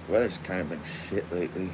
The weather's kind of been shit lately.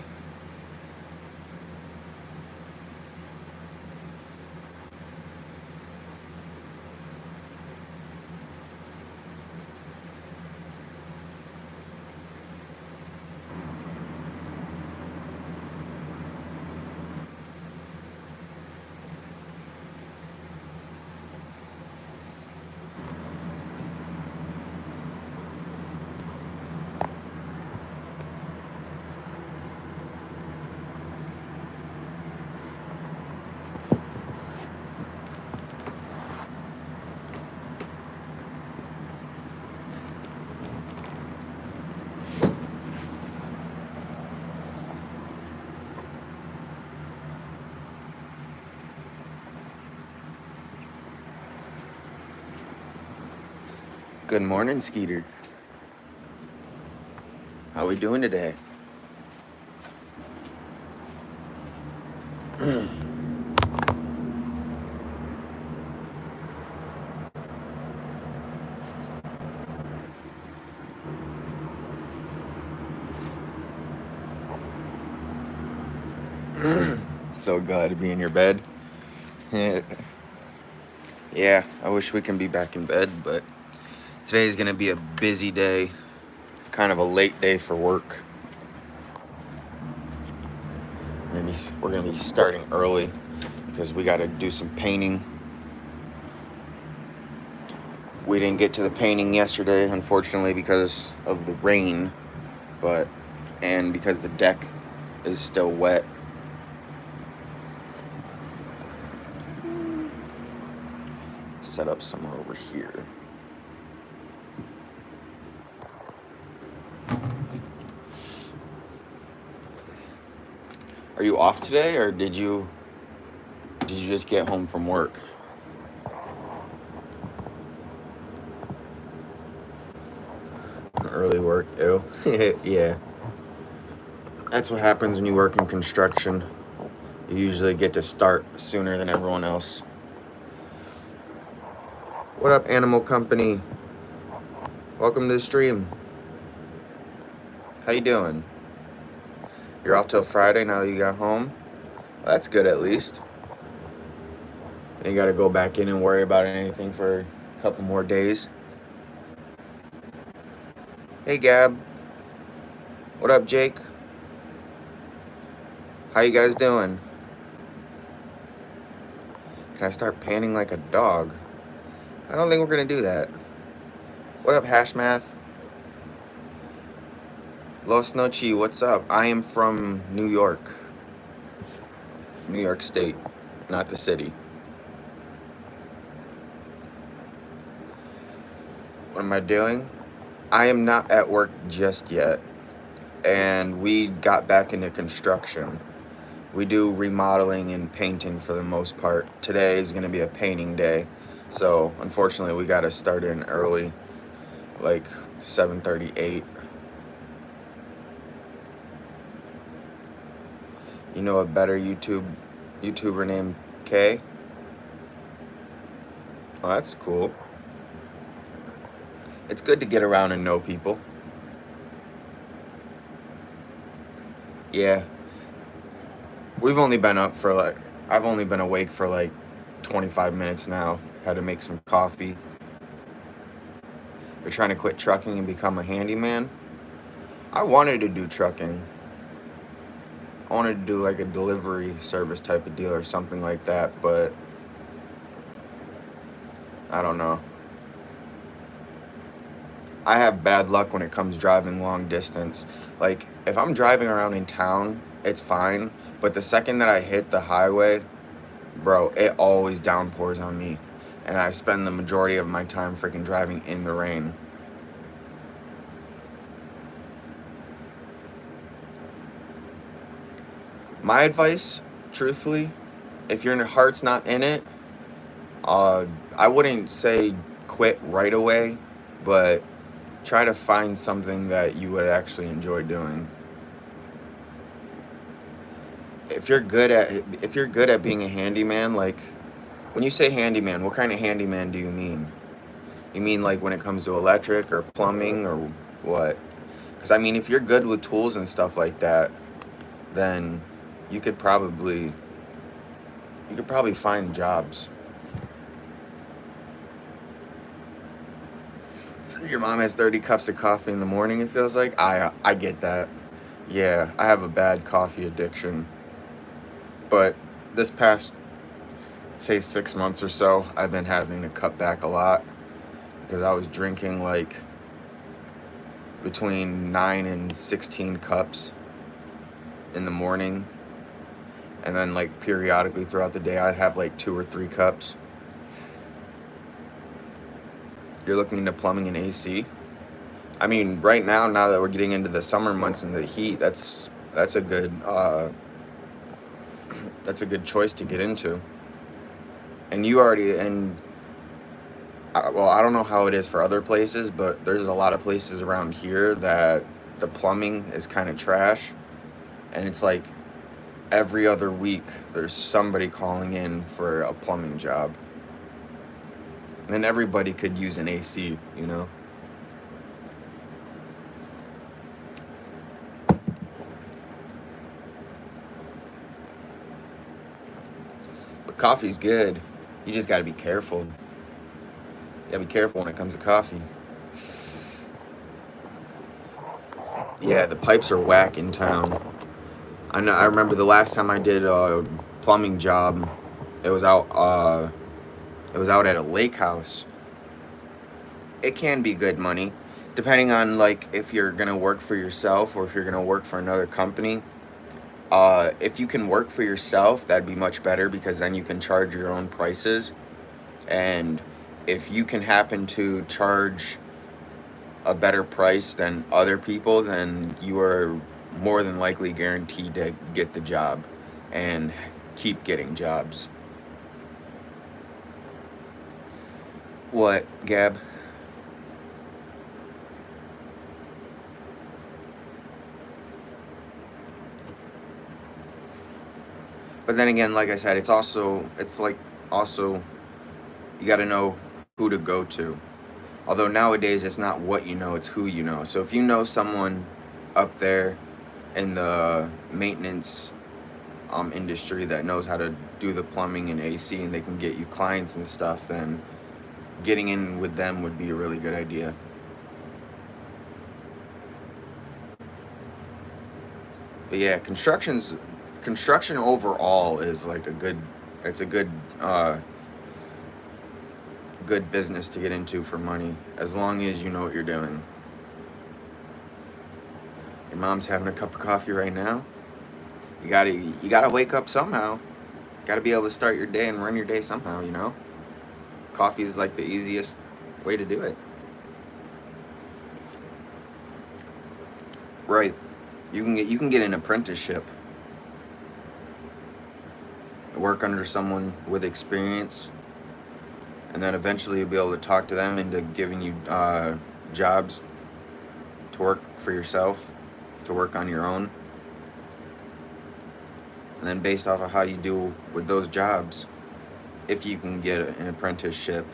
Good morning, Skeeter. How we doing today? So glad to be in your bed. Yeah, I wish we can be back in bed, but today's gonna be a busy day. Kind of a late day for work. We're gonna be starting early because we gotta do some painting. We didn't get to the painting yesterday, unfortunately, because of the rain, and because the deck is still wet. Set up somewhere over here. Are you off today, or did you just get home from work? Early work, ew. Yeah. That's what happens when you work in construction. You usually get to start sooner than everyone else. What up, Animal Company? Welcome to the stream. How you doing? You're off till Friday now that you got home? Well, that's good at least. You gotta go back in and worry about anything for a couple more days. Hey, Gab. What up, Jake? How you guys doing? Can I start panning like a dog? I don't think we're gonna do that. What up, Hashmath? Los Nochi, what's up? I am from New York. New York State, not the city. What am I doing? I am not at work just yet. And we got back into construction. We do remodeling and painting for the most part. Today is gonna be a painting day. So unfortunately we gotta start in early, like 7:38. You know a better YouTuber named Kay? Oh, that's cool. It's good to get around and know people. Yeah. I've only been awake for like 25 minutes now. Had to make some coffee. You're trying to quit trucking and become a handyman? I wanted to do trucking. I wanted to do like a delivery service type of deal or something like that, but I don't know. I have bad luck when it comes driving long distance. Like, if I'm driving around in town, it's fine, but the second that I hit the highway, bro, it always downpours on me. And I spend the majority of my time freaking driving in the rain. My advice, truthfully, if your heart's not in it, I wouldn't say quit right away, but try to find something that you would actually enjoy doing. If you're good at being a handyman, like when you say handyman, what kind of handyman do you mean? You mean like when it comes to electric or plumbing or what? Because I mean, if you're good with tools and stuff like that, then you could probably find jobs. Your mom has 30 cups of coffee in the morning, it feels like. I get that. Yeah, I have a bad coffee addiction. But this past, say, 6 months or so, I've been having to cut back a lot because I was drinking like between 9 and 16 cups in the morning. And then like periodically throughout the day, I'd have like 2 or 3 cups. You're looking into plumbing and AC? I mean, right now that we're getting into the summer months and the heat, that's a good choice to get into. And you already well, I don't know how it is for other places, but there's a lot of places around here that the plumbing is kind of trash, and it's like every other week there's somebody calling in for a plumbing job. And everybody could use an AC, you know? But coffee's good. You just gotta be careful. You gotta be careful when it comes to coffee. Yeah, the pipes are whack in town. I remember the last time I did a plumbing job, it was out at a lake house. It can be good money, depending on like if you're gonna work for yourself or if you're gonna work for another company. If you can work for yourself, that'd be much better because then you can charge your own prices. And if you can happen to charge a better price than other people, then you are more than likely guaranteed to get the job and keep getting jobs. What, Gab? But then again, like I said, it's like also you got to know who to go to. Although nowadays it's not what you know, it's who you know. So if you know someone up there in the maintenance industry that knows how to do the plumbing and AC and they can get you clients and stuff, then getting in with them would be a really good idea. But yeah, construction overall is like it's a good business to get into for money as long as you know what you're doing. Your mom's having a cup of coffee right now. You gotta wake up somehow. Gotta be able to start your day and run your day somehow, you know? Coffee is like the easiest way to do it. Right. You can get an apprenticeship. Work under someone with experience, and then eventually you'll be able to talk to them into giving you jobs to work for yourself, to work on your own. And then based off of how you do with those jobs, if you can get an apprenticeship,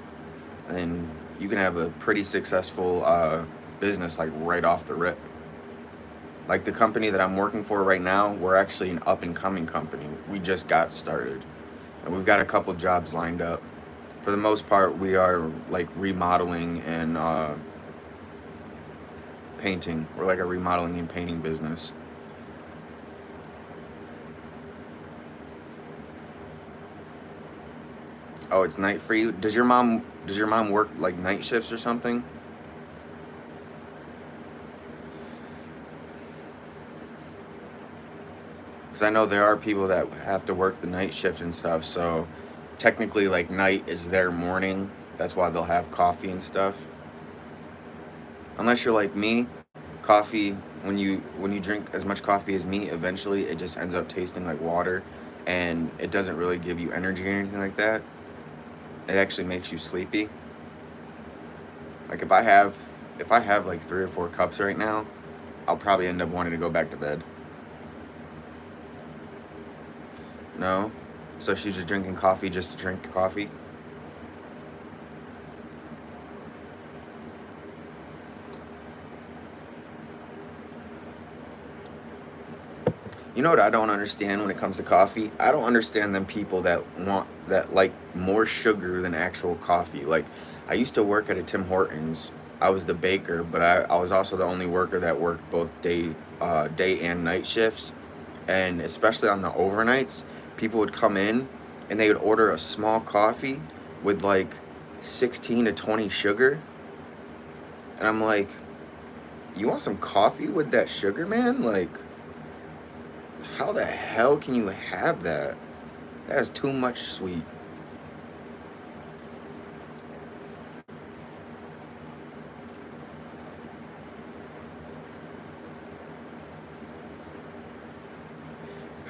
then you can have a pretty successful business like right off the rip. Like the company that I'm working for right now, we're actually an up and coming company. We just got started and we've got a couple jobs lined up. For the most part, we are like remodeling and painting. We're like a remodeling and painting business. Oh, it's night for you? Does your mom work like night shifts or something? Because I know there are people that have to work the night shift and stuff, so technically like night is their morning. That's why they'll have coffee and stuff. Unless you're like me, coffee when you drink as much coffee as me, eventually it just ends up tasting like water and it doesn't really give you energy or anything like that. It actually makes you sleepy. Like if I have like 3 or 4 cups right now, I'll probably end up wanting to go back to bed. No? So she's just drinking coffee just to drink coffee? You know what I don't understand when it comes to coffee? I don't understand them people that like more sugar than actual coffee. Like, I used to work at a Tim Hortons. I was the baker, but I was also the only worker that worked both day and night shifts. And especially on the overnights, people would come in and they would order a small coffee with like 16 to 20 sugar. And I'm like, you want some coffee with that sugar, man? Like, how the hell can you have that? That's too much sweet.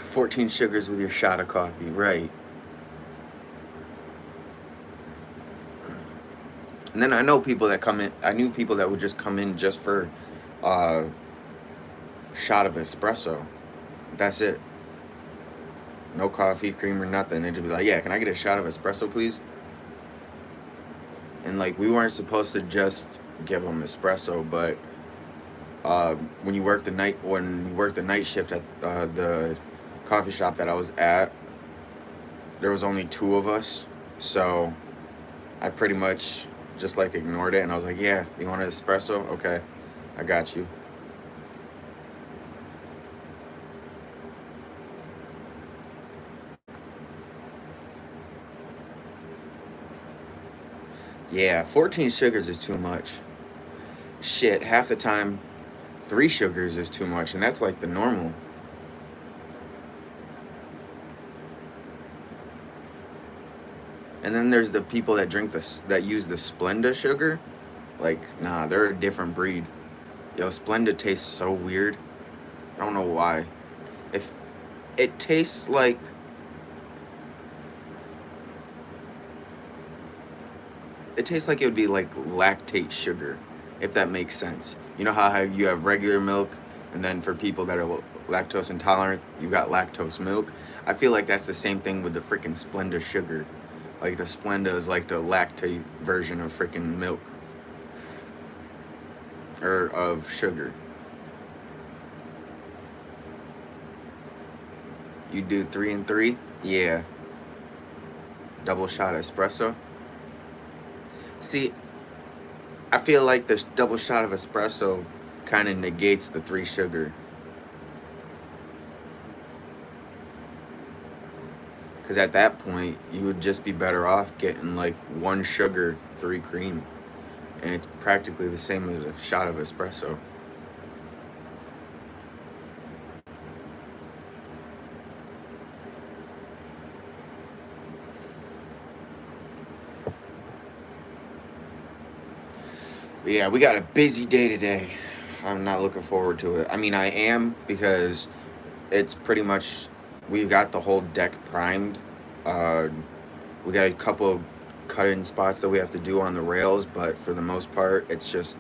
"14 sugars with your shot of coffee," right? And then I know people that come in. I knew people that would just come in just for a shot of espresso. That's it. No coffee, cream, or nothing. They'd just be like, "Yeah, can I get a shot of espresso, please?" And like, we weren't supposed to just give them espresso, but when you work the night shift at the coffee shop that I was at, there was only two of us, so I pretty much just like ignored it, and I was like, "Yeah, you want an espresso? Okay, I got you." Yeah, 14 sugars is too much. Shit, half the time, 3 sugars is too much, and that's like the normal. And then there's the people that that use the Splenda sugar. Like, nah, they're a different breed. Yo, Splenda tastes so weird. I don't know why. If it tastes like it would be like lactate sugar, if that makes sense. You know how you have regular milk, and then for people that are lactose intolerant, you got lactose milk. I feel like that's the same thing with the freaking Splenda sugar. Like, the Splenda is like the lactate version of freaking milk or of sugar. You do 3 and 3? Yeah. Double shot espresso. See, I feel like the double shot of espresso kind of negates the 3 sugar. Because at that point, you would just be better off getting like 1 sugar, 3 cream. And it's practically the same as a shot of espresso. But yeah, we got a busy day today. I'm not looking forward to it. I mean, I am, because it's pretty much, we've got the whole deck primed. Uh, we got a couple of cut-in spots that we have to do on the rails, but for the most part, it's just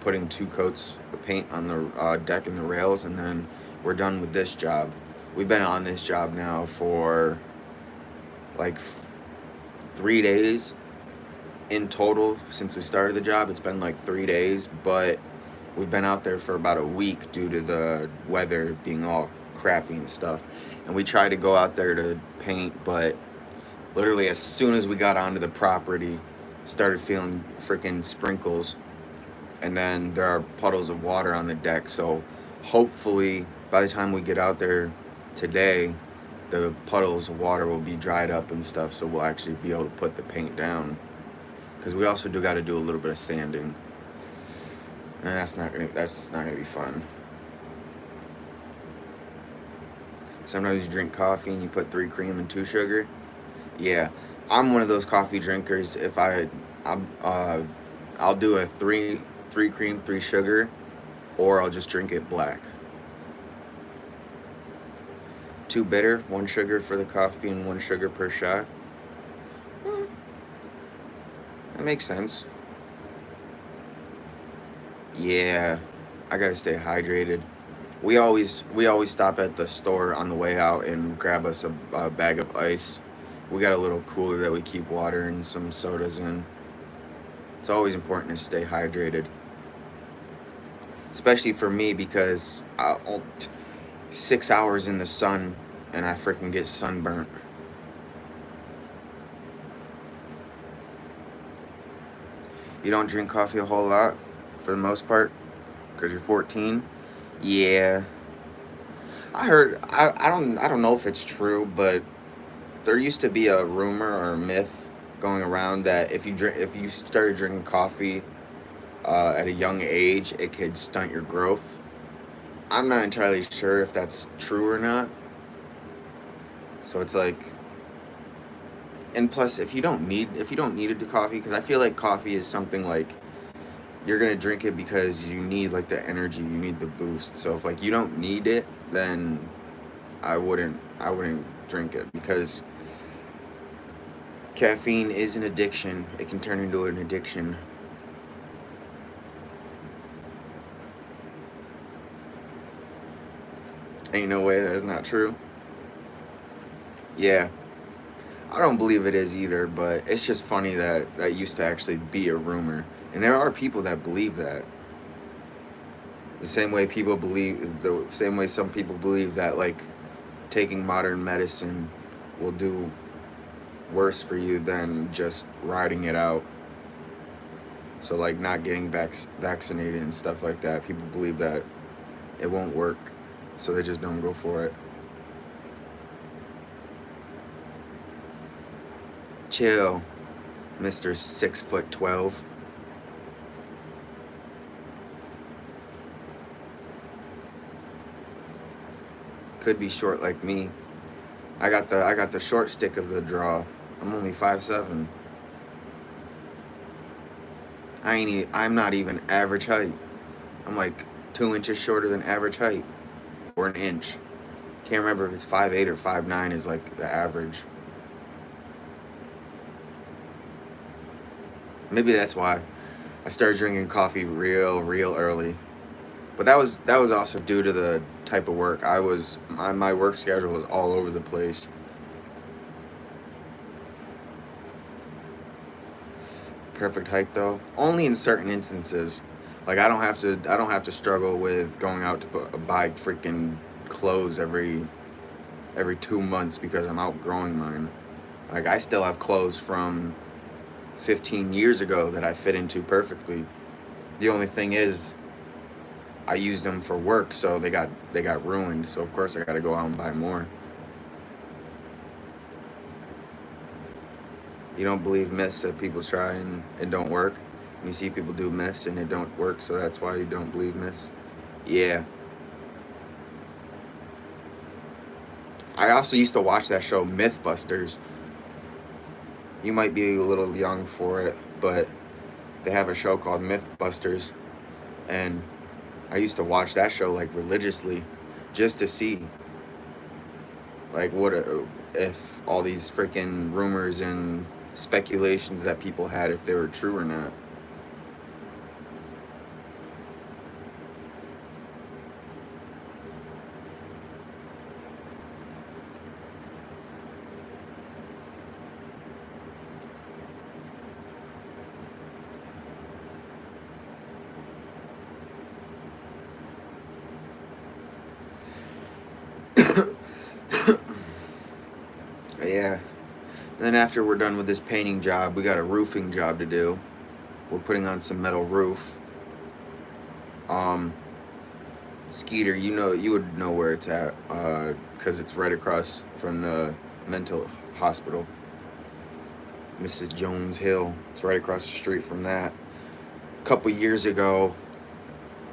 putting 2 coats of paint on the deck and the rails, and then we're done with this job. We've been on this job now for like 3 days in total since we started the job. It's been like 3 days, but we've been out there for about a week due to the weather being all crappy and stuff. And we tried to go out there to paint, but literally as soon as we got onto the property, started feeling freaking sprinkles, and then there are puddles of water on the deck. So hopefully by the time we get out there today, the puddles of water will be dried up and stuff, so we'll actually be able to put the paint down. Because we also got to do a little bit of sanding, and that's not gonna be fun. Sometimes you drink coffee and you put 3 cream and 2 sugar. Yeah, I'm one of those coffee drinkers. I'll do a 3 cream, 3 sugar, or I'll just drink it black. 2 bitter, 1 sugar for the coffee, and 1 sugar per shot. Hmm, that makes sense. Yeah, I gotta stay hydrated. We always stop at the store on the way out and grab us a bag of ice. We got a little cooler that we keep water and some sodas in. It's always important to stay hydrated, especially for me, because 6 hours in the sun and I freaking get sunburnt. You don't drink coffee a whole lot for the most part because you're 14. Yeah, I heard. I don't know if it's true, but there used to be a rumor or a myth going around that if you started drinking coffee at a young age, it could stunt your growth. I'm not entirely sure if that's true or not. So it's like, and plus, if you don't need it to coffee, because I feel like coffee is something like you're gonna drink it because you need like the energy, you need the boost. So if like you don't need it, then I wouldn't drink it because caffeine is an addiction. It can turn into an addiction. Ain't no way that's not true. Yeah, I don't believe it is either, but it's just funny that that used to actually be a rumor. And there are people that believe that. The same way some people believe that like taking modern medicine will do worse for you than just riding it out. So like not getting vaccinated and stuff like that. People believe that it won't work, so they just don't go for it. Chill, Mr. 6'12". Could be short like me. I got the short stick of the draw. I'm only 5'7". I'm not even average height. I'm like 2 inches shorter than average height, or an inch. Can't remember if it's 5'8" or 5'9" is like the average. Maybe that's why I started drinking coffee real early. But that was also due to the type of work. My work schedule was all over the place. Perfect height though, only in certain instances. Like I don't have to struggle with going out to buy freaking clothes every 2 months because I'm outgrowing mine. Like I still have clothes from 15 years ago that I fit into perfectly. The only thing is I used them for work, so they got ruined. So of course I got to go out and buy more. You don't believe myths that people try and don't work. And you see people do myths and it don't work, so that's why you don't believe myths. Yeah. I also used to watch that show Mythbusters. You might be a little young for it, but they have a show called Mythbusters, and I used to watch that show like religiously, just to see like if all these freaking rumors and speculations that people had if they were true or not. Yeah. And then after we're done with this painting job, we got a roofing job to do. We're putting on some metal roof. Um, Skeeter, you would know where it's at, because it's right across from the mental hospital, Mrs. Jones Hill. It's right across the street from that. A couple years ago,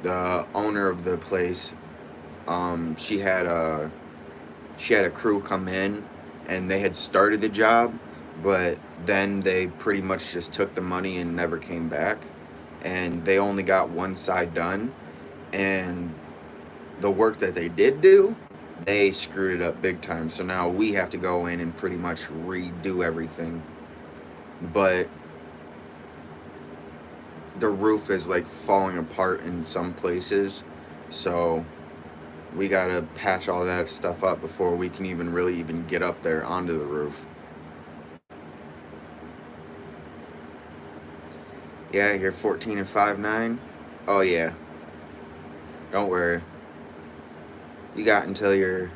the owner of the place, she had a crew come in, and they had started the job, but then they pretty much just took the money and never came back, and they only got one side done, and the work that they did do, they screwed it up big time. So now we have to go in and pretty much redo everything. But the roof is like falling apart in some places. So we gotta patch all that stuff up before we can even really even get up there onto the roof. Yeah, you're 14 and 5'9". Oh yeah, don't worry. You got until you're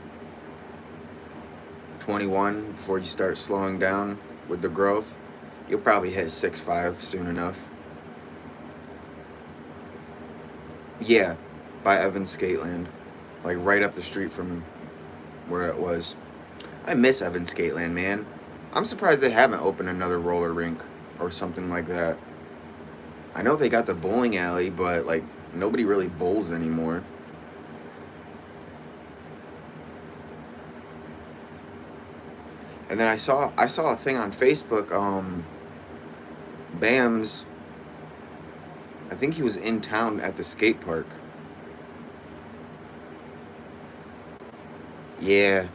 21 before you start slowing down with the growth. You'll probably hit 6'5" soon enough. Yeah, by Evans Skateland, like right up the street from where it was. I miss Evans Skateland, man. I'm surprised they haven't opened another roller rink or something like that. I know they got the bowling alley, but like nobody really bowls anymore. And then I saw a thing on Facebook. Bams, I think he was in town at the skate park. Yeah,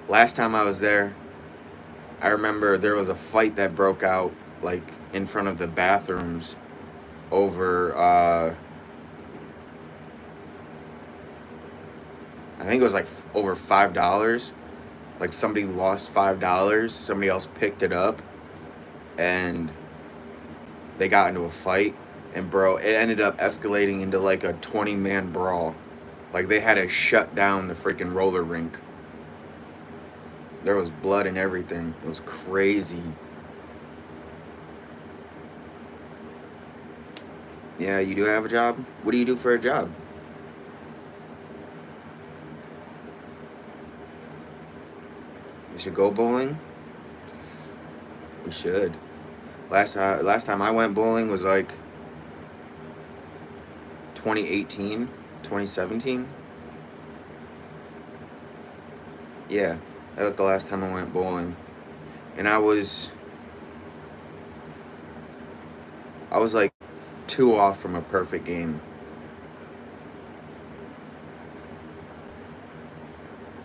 last time I was there, I remember there was a fight that broke out like in front of the bathrooms over I think it was like over $5. Like somebody lost $5, somebody else picked it up, and they got into a fight, and bro, it ended up escalating into like a 20-man brawl. Like they had to shut down the freaking roller rink. There was blood and everything. It was crazy. Yeah, you do have a job? What do you do for a job? We should go bowling? We should. Last time I went bowling was like 2018, 2017. Yeah, that was the last time I went bowling. And I was like 2 off from a perfect game.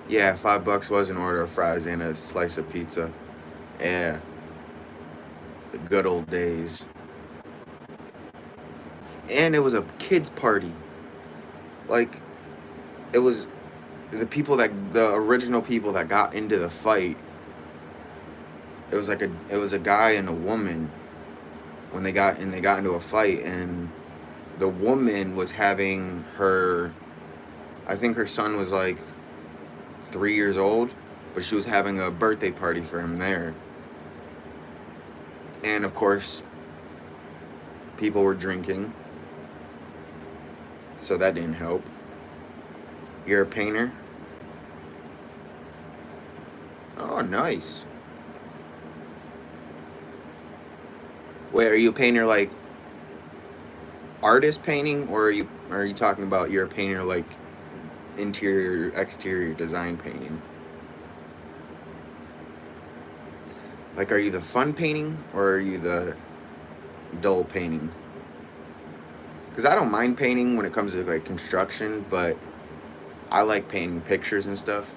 Yeah, $5 was an order of fries and a slice of pizza. Yeah, the good old days. And it was a kids party. Like it was the original people that got into the fight. It was a guy and a woman when they got into a fight, and the woman was having her, I think her son was like 3 years old, but she was having a birthday party for him there. And of course, people were drinking, so that didn't help. You're a painter? Oh, nice. Wait, are you a painter like artist painting, or are you talking about you're a painter like interior, exterior design painting? Like, are you the fun painting or are you the dull painting? Because I don't mind painting when it comes to like construction, but I like painting pictures and stuff.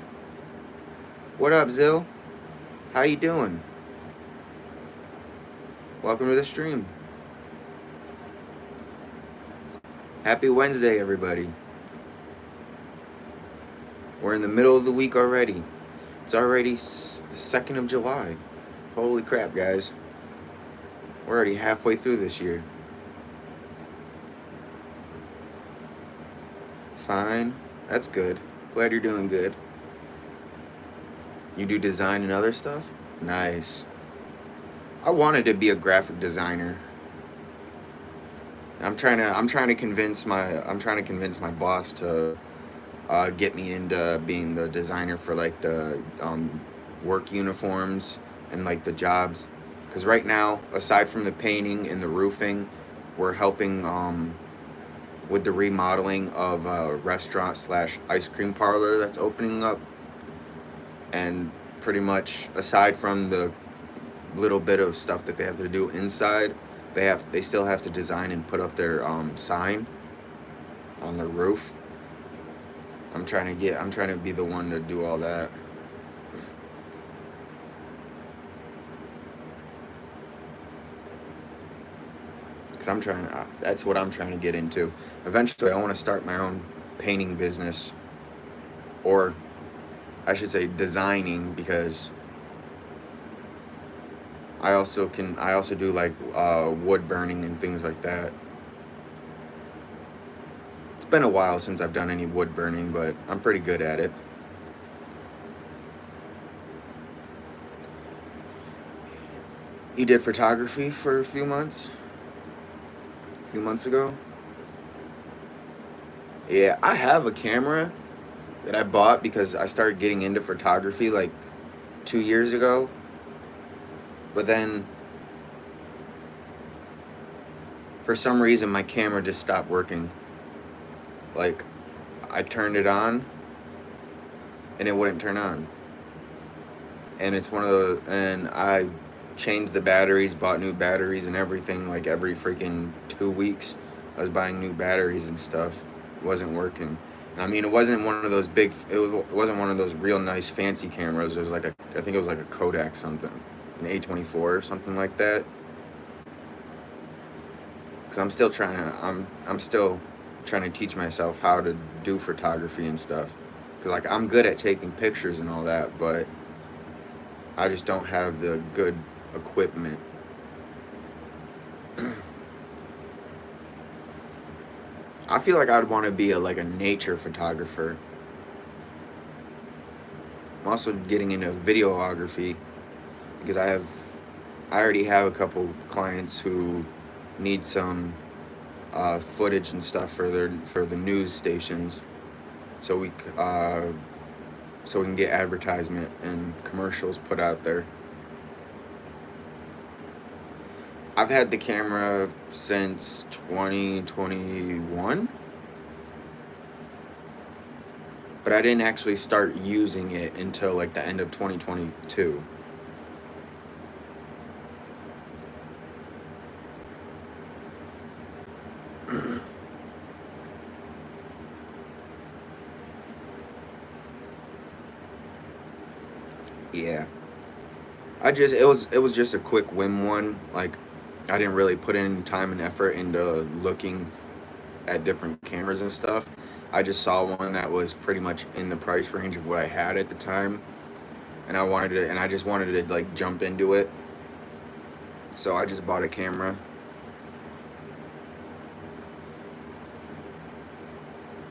What up, Zill? How you doing? Welcome to the stream. Happy Wednesday, everybody. We're in the middle of the week already. It's already the 2nd of July. Holy crap, guys. We're already halfway through this year. Fine. That's good. Glad you're doing good. You do design and other stuff? Nice. I wanted to be a graphic designer. I'm trying to convince my boss to get me into being the designer for like the work uniforms and like the jobs. Because right now, aside from the painting and the roofing, we're helping with the remodeling of a restaurant / ice cream parlor that's opening up. And pretty much, aside from the little bit of stuff that they have to do inside, they still have to design and put up their sign on the roof. I'm trying to be the one to do all that. Because that's what I'm trying to get into. Eventually, I want to start my own painting business, or I should say designing, because I also do like wood burning and things like that. been a while since I've done any wood burning, but I'm pretty good at it. You did photography for a few months ago. Yeah, I have a camera that I bought because I started getting into photography like 2 years ago. But then for some reason my camera just stopped working. Like, I turned it on and it wouldn't turn on. And it's one of those, and I changed the batteries, bought new batteries and everything, like every freaking 2 weeks. I was buying new batteries and stuff. It wasn't working. I mean, it wasn't one of those big. It wasn't one of those real nice fancy cameras. It was like I think it was like a Kodak something, an A24 or something like that. Cause I'm still trying to. I'm still trying to teach myself how to do photography and stuff. Cause like I'm good at taking pictures and all that, but I just don't have the good equipment. I feel like I'd want to be like a nature photographer. I'm also getting into videography because I already have a couple clients who need some footage and stuff for the news stations, so we can get advertisement and commercials put out there. I've had the camera since 2021, but I didn't actually start using it until like the end of 2022. Yeah. It was just a quick whim one. Like, I didn't really put any time and effort into looking at different cameras and stuff. I just saw one that was pretty much in the price range of what I had at the time, and I just wanted to like jump into it. So I just bought a camera,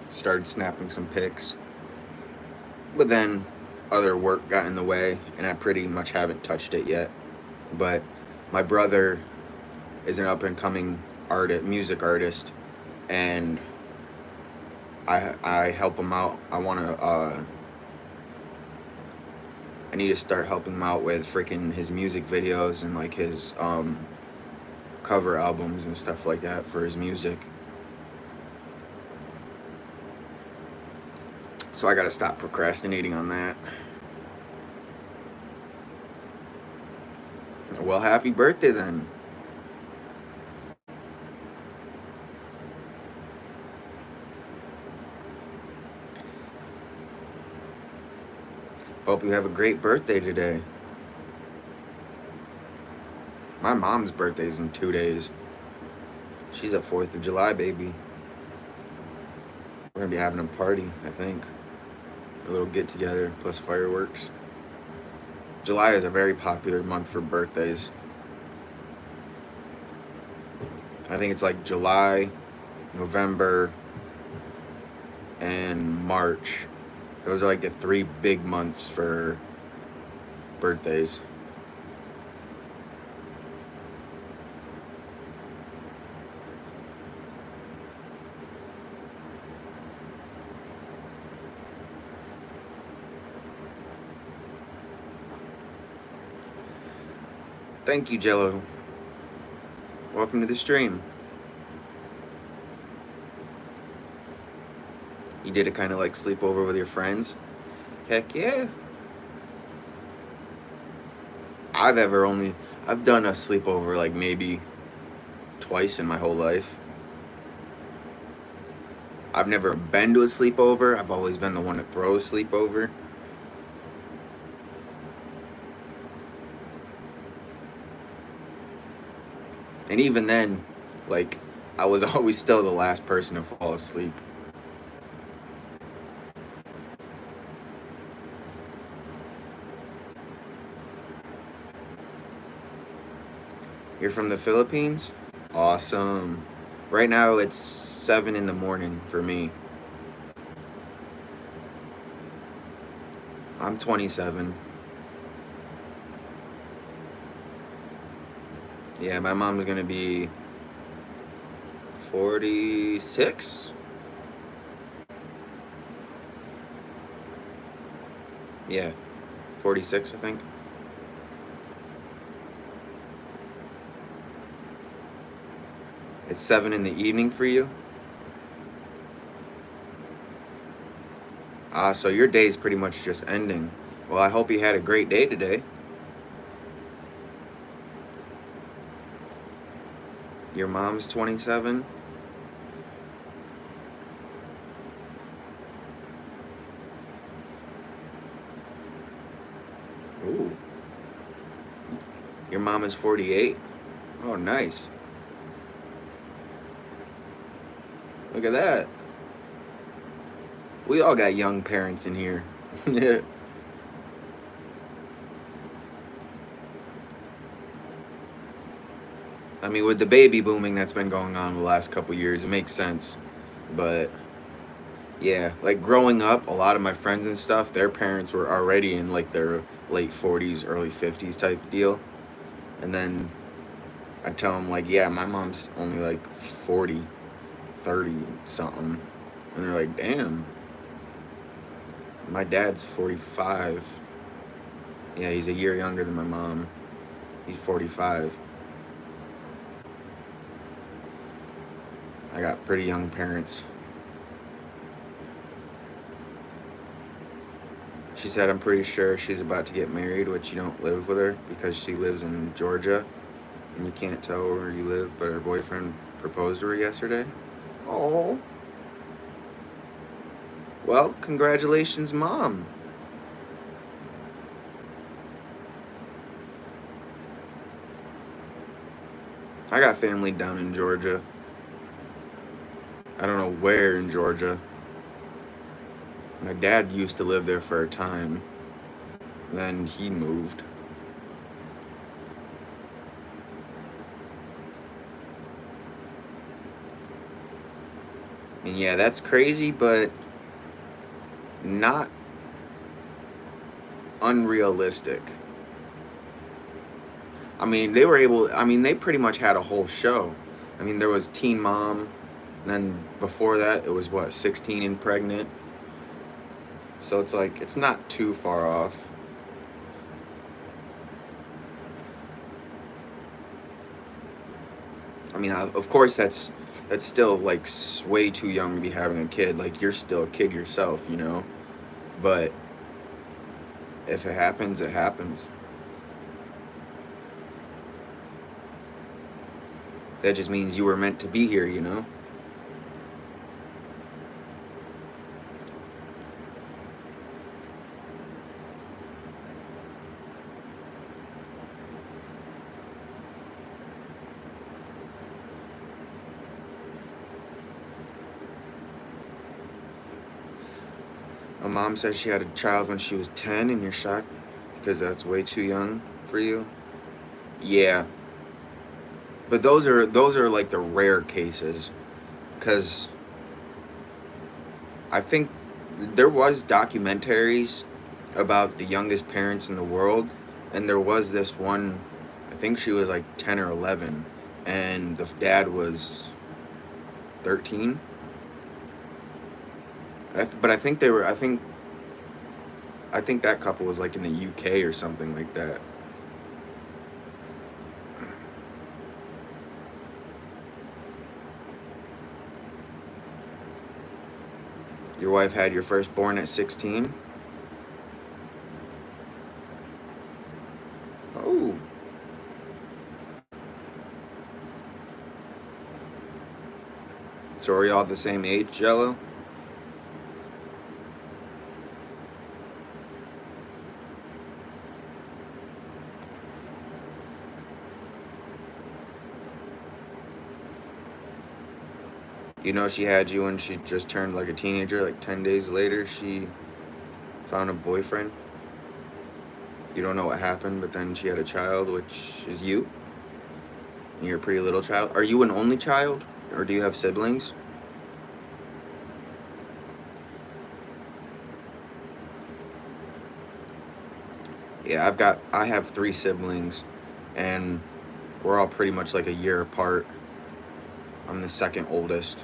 started snapping some pics, but then other work got in the way, and I pretty much haven't touched it yet. But my brother is an up and coming music artist, and I help him out. I need to start helping him out with freaking his music videos and like his cover albums and stuff like that for his music. So I gotta stop procrastinating on that. Well, happy birthday then. Hope you have a great birthday today. My mom's birthday's in 2 days. She's a 4th of July baby. We're gonna be having a party, I think. A little get together plus fireworks. July is a very popular month for birthdays. I think it's like July, November, and March. Those are like the 3 big months for birthdays. Thank you, Jello. Welcome to the stream. You did a kind of like sleepover with your friends? Heck yeah. I've done a sleepover like maybe twice in my whole life. I've never been to a sleepover. I've always been the one to throw a sleepover. And even then, like, I was always still the last person to fall asleep. You're from the Philippines? Awesome. Right now it's 7 in the morning for me. I'm 27. Yeah, my mom's gonna be 46. Yeah, 46, I think. It's 7 in the evening for you. So your day's pretty much just ending. Well, I hope you had a great day today. Your mom's 27. Ooh. Your mom is 48. Oh, nice. Look at that. We all got young parents in here. I mean, with the baby booming that's been going on the last couple years, it makes sense. But yeah, like growing up, a lot of my friends and stuff, their parents were already in like their late 40s, early 50s type deal. And then I tell them, like, yeah, my mom's only like 40, 30 something. And they're like, damn, my dad's 45. Yeah, he's a year younger than my mom. He's 45. I got pretty young parents. She said, I'm pretty sure she's about to get married, which you don't live with her because she lives in Georgia and you can't tell where you live, but her boyfriend proposed to her yesterday. Oh. Well, congratulations, Mom. I got family down in Georgia. I don't know where in Georgia. My dad used to live there for a time. Then he moved. And yeah, that's crazy, but not unrealistic. I mean, they pretty much had a whole show. I mean, there was Teen Mom, and then before that, it was what, 16 and Pregnant. So it's like, it's not too far off. I mean, of course, that's still like way too young to be having a kid. Like, you're still a kid yourself, you know? But if it happens, it happens. That just means you were meant to be here, you know? My mom said she had a child when she was 10 and you're shocked because that's way too young for you. Yeah. But those are like the rare cases cuz I think there was documentaries about the youngest parents in the world and there was this one, I think she was like 10 or 11 and the dad was 13. But I think I think that couple was like in the UK or something like that. Your wife had your firstborn at 16? Oh. So are y'all the same age, Jello? You know she had you when she just turned like a teenager, like 10 days later she found a boyfriend. You don't know what happened, but then she had a child, which is you. And you're a pretty little child. Are you an only child? Or do you have siblings? Yeah, I have 3 siblings, and we're all pretty much like a year apart. I'm the second oldest.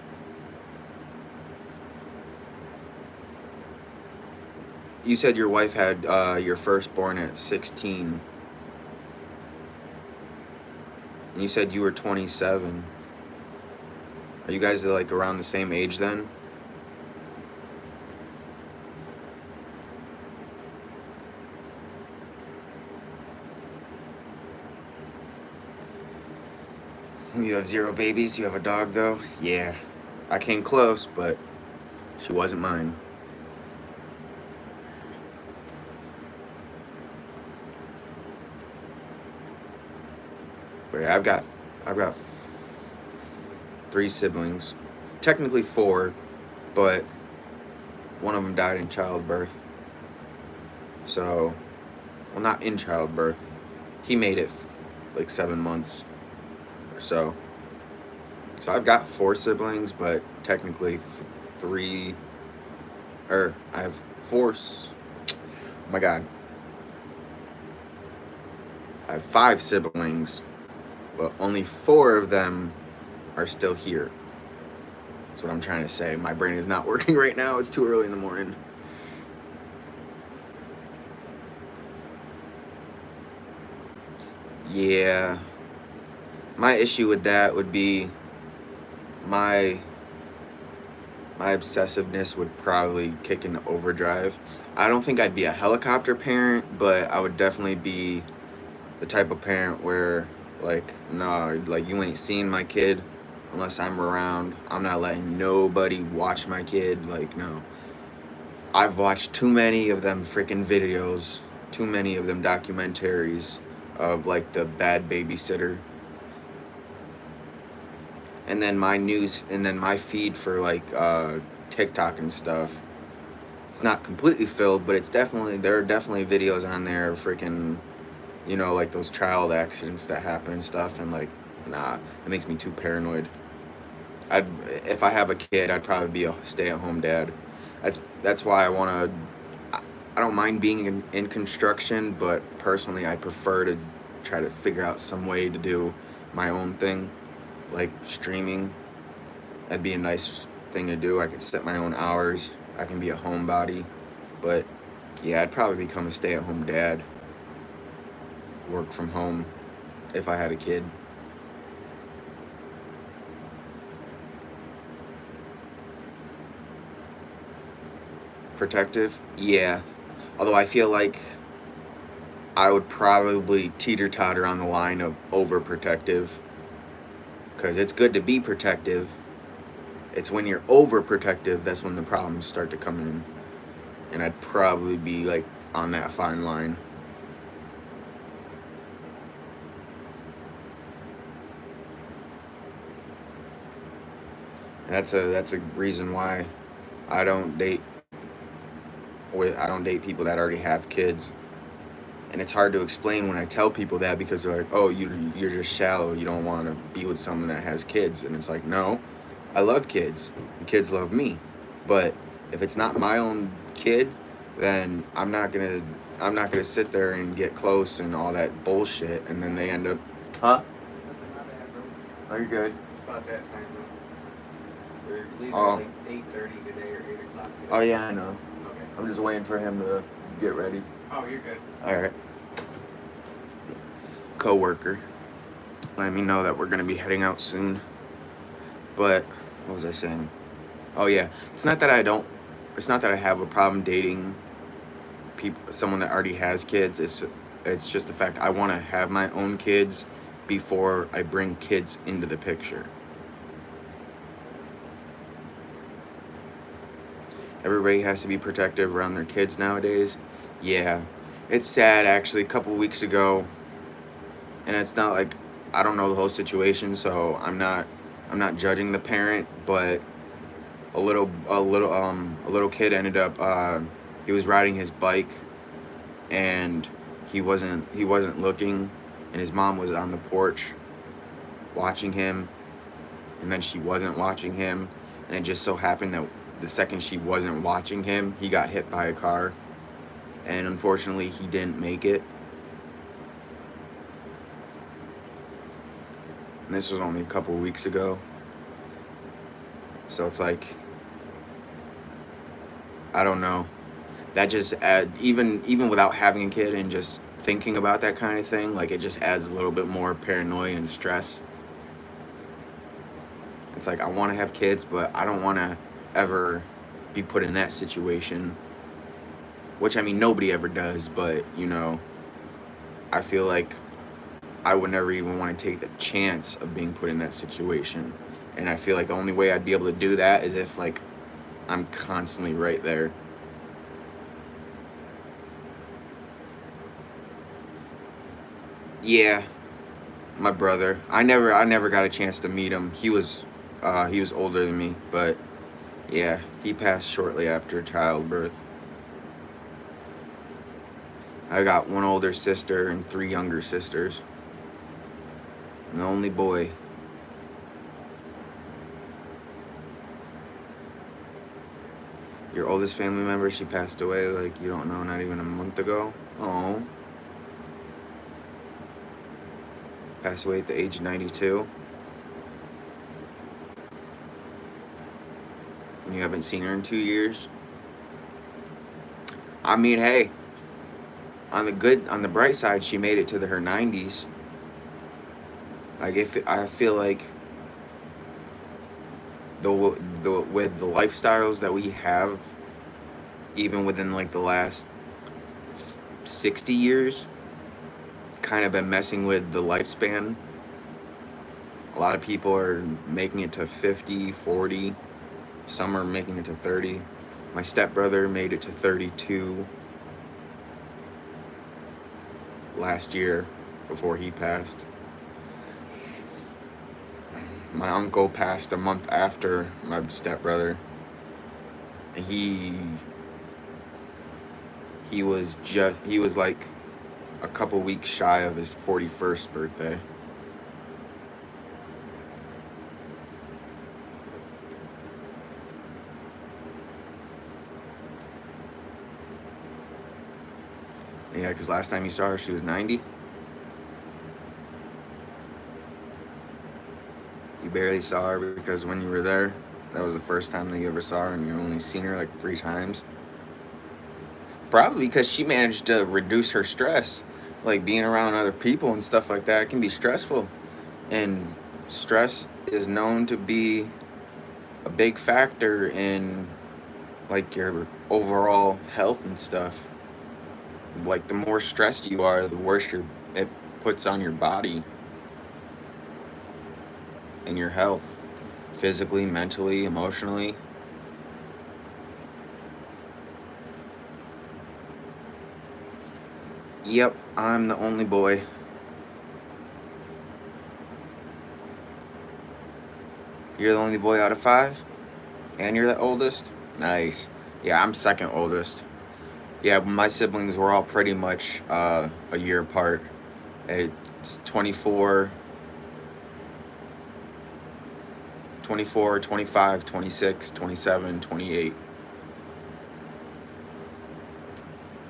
You said your wife had your firstborn at 16, and you said you were 27. Are you guys like around the same age then? You have 0 babies. You have a dog though. Yeah, I came close, but she wasn't mine. But yeah, I've got 3 siblings. Technically 4, but one of them died in childbirth. So, well, not in childbirth. He made it like 7 months or so. So I've got 4 siblings, but technically 3, or I have 4. Oh my God. I have 5 siblings, but only 4 of them are still here. That's what I'm trying to say. My brain is not working right now. It's too early in the morning. Yeah. My issue with that would be my obsessiveness would probably kick into overdrive. I don't think I'd be a helicopter parent, but I would definitely be the type of parent where, like, nah, like, you ain't seeing my kid unless I'm around. I'm not letting nobody watch my kid. Like, no. I've watched too many of them freaking videos, too many of them documentaries of, like, the bad babysitter. And then my feed for, like, TikTok and stuff, it's not completely filled, but there are definitely videos on there of freaking, like those child accidents that happen and stuff, and like, nah, it makes me too paranoid. If I have a kid, I'd probably be a stay-at-home dad. That's why I don't mind being in construction, but personally I prefer to try to figure out some way to do my own thing, like streaming. That'd be a nice thing to do. I could set my own hours. I can be a homebody. But yeah, I'd probably become a stay-at-home dad. Work from home if I had a kid. Protective? Yeah. Although I feel like I would probably teeter-totter on the line of overprotective. Because it's good to be protective. It's when you're overprotective that's when the problems start to come in. And I'd probably be like on that fine line. That's a reason why I don't date people that already have kids. And it's hard to explain when I tell people that, because they're like, "Oh, you're just shallow. You don't want to be with someone that has kids." And it's like, "No, I love kids. And kids love me. But if it's not my own kid, then I'm not gonna sit there and get close and all that bullshit, and then they end up, huh? Are you good? It's about that time, though. We're leaving Oh. at like 8:30 today or 8 o'clock today. Oh yeah, I know. Okay. I'm just waiting for him to get ready. Oh, you're good. All right. Coworker let me know that we're gonna be heading out soon. But what was I saying? Oh yeah, it's not that I have a problem dating someone that already has kids. It's just the fact I want to have my own kids before I bring kids into the picture. Everybody has to be protective around their kids nowadays. Yeah, it's sad actually. A couple weeks ago, and it's not like I don't know the whole situation, so I'm not judging the parent, but a little kid ended up he was riding his bike, and he wasn't looking, and his mom was on the porch watching him, and then she wasn't watching him, and it just so happened that the second she wasn't watching him, he got hit by a car, and unfortunately he didn't make it. And this was only a couple weeks ago. So it's like, I don't know. That just even without having a kid and just thinking about that kind of thing, like it just adds a little bit more paranoia and stress. It's like I want to have kids, but I don't want to ever be put in that situation. Which, I mean, nobody ever does, but I feel like I would never even want to take the chance of being put in that situation. And I feel like the only way I'd be able to do that is if like I'm constantly right there. Yeah, my brother. I never got a chance to meet him. He was older than me, but yeah, he passed shortly after childbirth. I got one older sister and 3 younger sisters. I'm the only boy. Your oldest family member, she passed away like you don't know, not even a month ago. Oh, passed away at the age of 92. And you haven't seen her in 2 years. I mean, hey, on the bright side, she made it to her 90s. Like if I feel like the with the lifestyles that we have, even within like the last 60 years, kind of been messing with the lifespan. A lot of people are making it to 50, 40. Some are making it to 30. My stepbrother made it to 32 last year before he passed. My uncle passed a month after my stepbrother. And he was like a couple weeks shy of his 41st birthday. Yeah, because last time you saw her, she was 90. You barely saw her because when you were there, that was the first time that you ever saw her, and you only seen her like 3 times. Probably because she managed to reduce her stress. Like being around other people and stuff like that can be stressful. And stress is known to be a big factor in like your overall health and stuff. Like the more stressed you are, the worse it puts on your body and your health, physically, mentally, emotionally. Yep, I'm the only boy. You're the only boy out of 5? And you're the oldest? Nice. Yeah, I'm second oldest. Yeah, my siblings were all pretty much a year apart. It's 24, 24, 25, 26, 27, 28.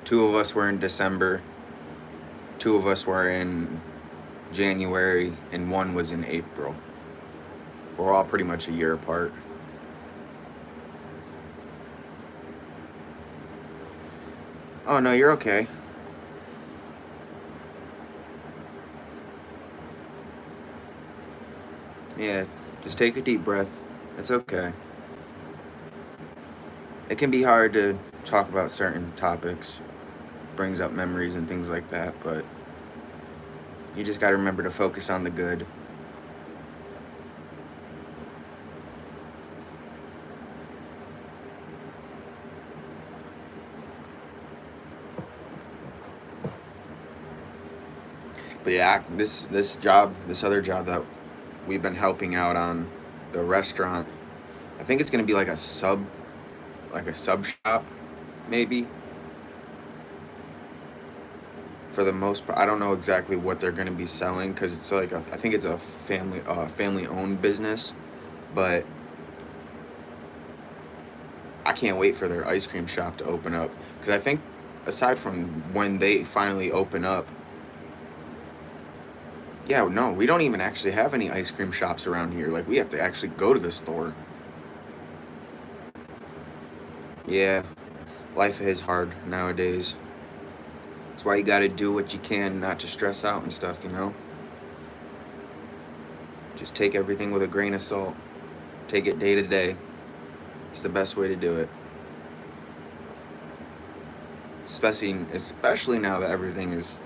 2 of us were in December. 2 of us were in January, and 1 was in April. We're all pretty much a year apart. Oh no, you're okay. Yeah, just take a deep breath. It's okay. It can be hard to talk about certain topics, brings up memories and things like that, but you just got to remember to focus on the good. But yeah, this other job that we've been helping out on, the restaurant, I think it's gonna be like a sub shop, maybe. For the most part, I don't know exactly what they're gonna be selling because it's like I think it's a family owned business. But I can't wait for their ice cream shop to open up, because I think aside from when they finally open up, yeah, no, we don't even actually have any ice cream shops around here. Like, we have to actually go to the store. Yeah, life is hard nowadays. That's why you gotta do what you can not to stress out and stuff, you know? Just take everything with a grain of salt. Take it day to day. It's the best way to do it. Especially now that everything is,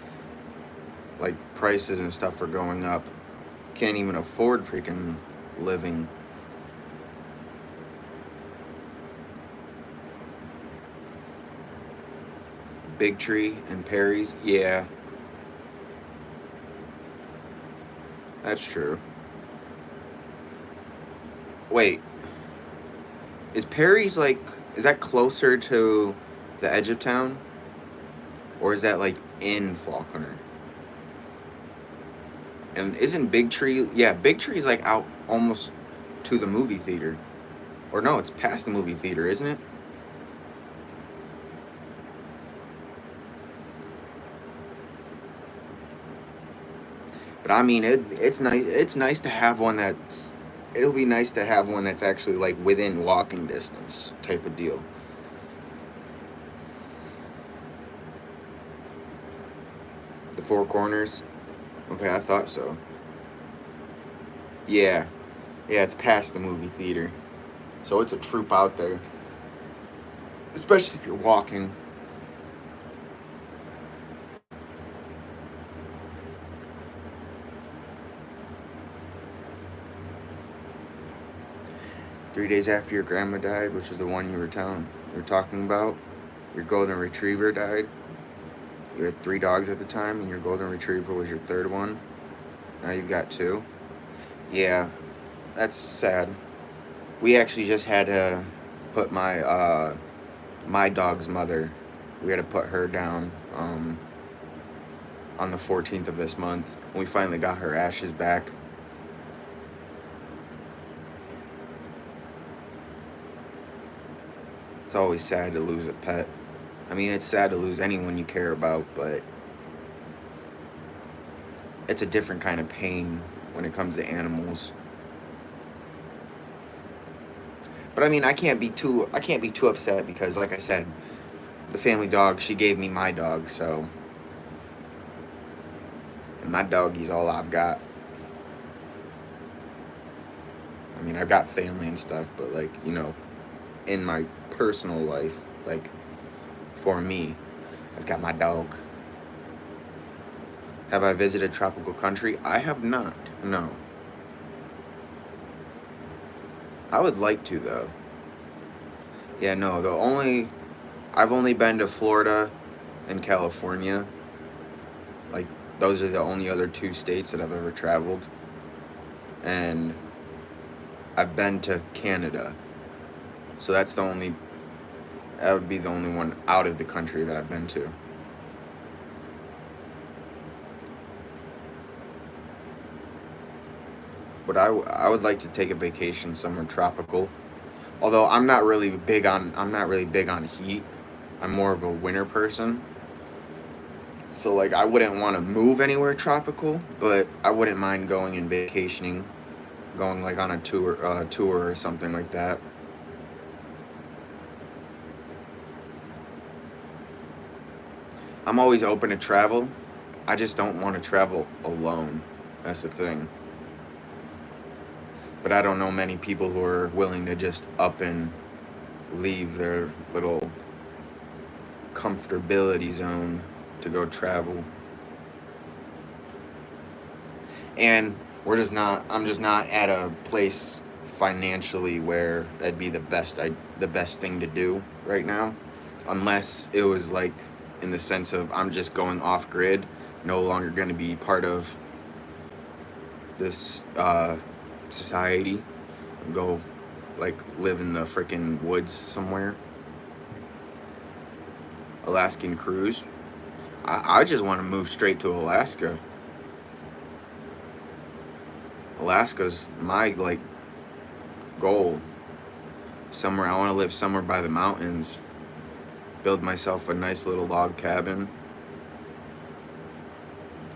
like, prices and stuff are going up. Can't even afford freaking living. Big Tree and Perry's, yeah, that's true. Wait, is Perry's like, is that closer to the edge of town? Or is that like in Faulkner? And isn't Big Tree, yeah, Big Tree's like out almost to the movie theater. Or no, it's past the movie theater, isn't it? But I mean, it's nice. It's nice to have one that's. It'll be nice to have one that's actually like within walking distance type of deal. The Four Corners. Okay, I thought so. Yeah, yeah, it's past the movie theater, so it's a troop out there. Especially if you're walking. 3 days after your grandma died, which was the one you were talking about, your golden retriever died. You had 3 dogs at the time, and your golden retriever was your third one. Now you've got two. Yeah, that's sad. We actually just had to put my dog's mother. We had to put her down on the 14th of this month. We finally got her ashes back. It's always sad to lose a pet. I mean, it's sad to lose anyone you care about, but it's a different kind of pain when it comes to animals. But I mean, I can't be too upset because, like I said, the family dog, she gave me my dog, so, and my doggy's all I've got. I mean, I've got family and stuff, but, like, in my personal life, like, for me, I've got my dog. Have I visited tropical country? I have not. No. I would like to, though. Yeah, no. I've only been to Florida and California. Like, those are the only other 2 states that I've ever traveled. And I've been to Canada. So that would be the only one out of the country that I've been to. But I would like to take a vacation somewhere tropical. Although I'm not really big on heat. I'm more of a winter person. So, like, I wouldn't want to move anywhere tropical, but I wouldn't mind going and vacationing, going like on a tour or something like that. I'm always open to travel. I just don't want to travel alone. That's the thing. But I don't know many people who are willing to just up and leave their little comfortability zone to go travel. And I'm just not at a place financially where that'd be the best thing to do right now, unless it was like in the sense of I'm just going off grid, no longer going to be part of this society, go like live in the freaking woods somewhere. Alaskan cruise. I just want to move straight to Alaska. Alaska's my, like, goal. Somewhere, I want to live somewhere by the mountains. Build myself a nice little log cabin.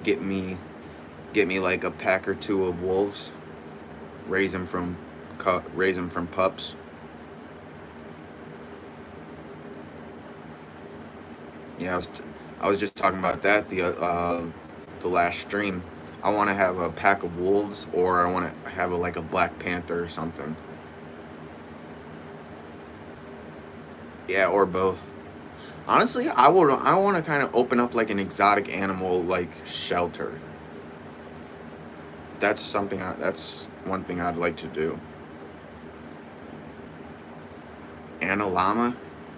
Get me like a pack or two of wolves. Raise them from pups. Yeah, I was just talking about that the last stream. I want to have a pack of wolves, or I want to have like a Black Panther or something. Yeah, or both. Honestly, I want to kind of open up like an exotic animal like shelter. That's one thing I'd like to do. And a llama?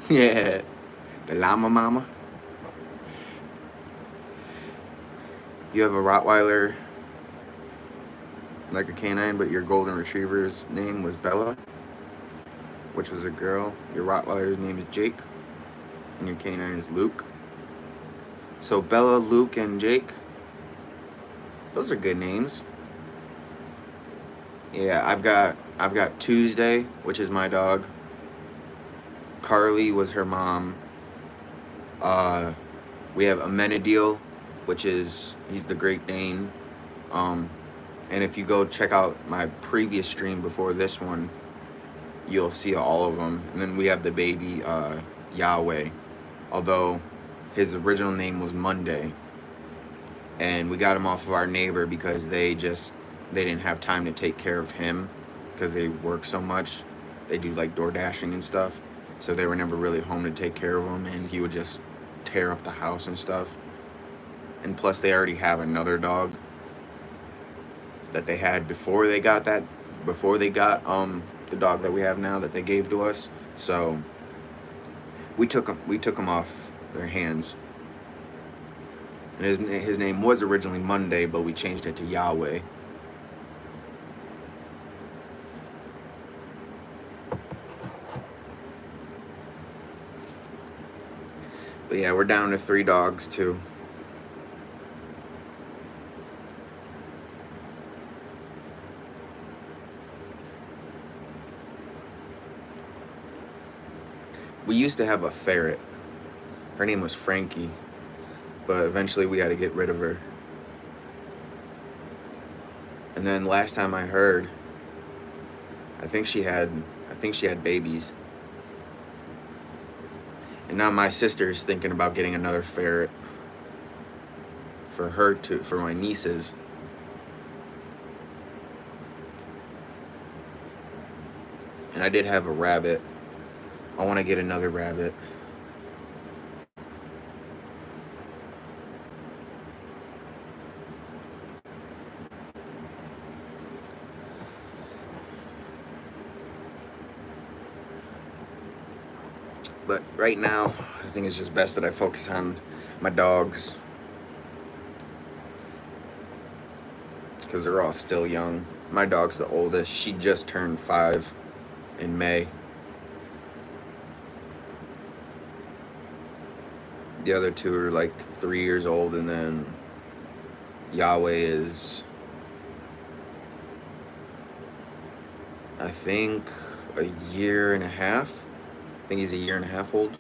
Yeah, the llama mama. You have a Rottweiler, like a canine, but your golden retriever's name was Bella, which was a girl. Your Rottweiler's name is Jake, and your canine is Luke. So Bella, Luke, and Jake, those are good names. Yeah, I've got Tuesday, which is my dog. Carly was her mom. We have Amenadiel, which he's the Great Dane. And if you go check out my previous stream before this one, you'll see all of them. And then we have the baby Yahweh, although his original name was Monday, and we got him off of our neighbor because they didn't have time to take care of him because they work so much. They do like door dashing and stuff, so they were never really home to take care of him, and he would just tear up the house and stuff. And plus they already have another dog that they had before they got the dog that we have now that they gave to us. So we took him off their hands. And his name was originally Monday, but we changed it to Yahweh. But yeah, we're down to 3 dogs too. We used to have a ferret. Her name was Frankie, but eventually we had to get rid of her. And then last time I heard, I think she had babies. And now my sister is thinking about getting another ferret for my nieces. And I did have a rabbit. I want to get another rabbit. But right now, I think it's just best that I focus on my dogs, because they're all still young. My dog's the oldest. She just turned 5 in May. The other 2 are like 3 years old, and then Yahweh is, I think, a year and a half. I think he's a year and a half old.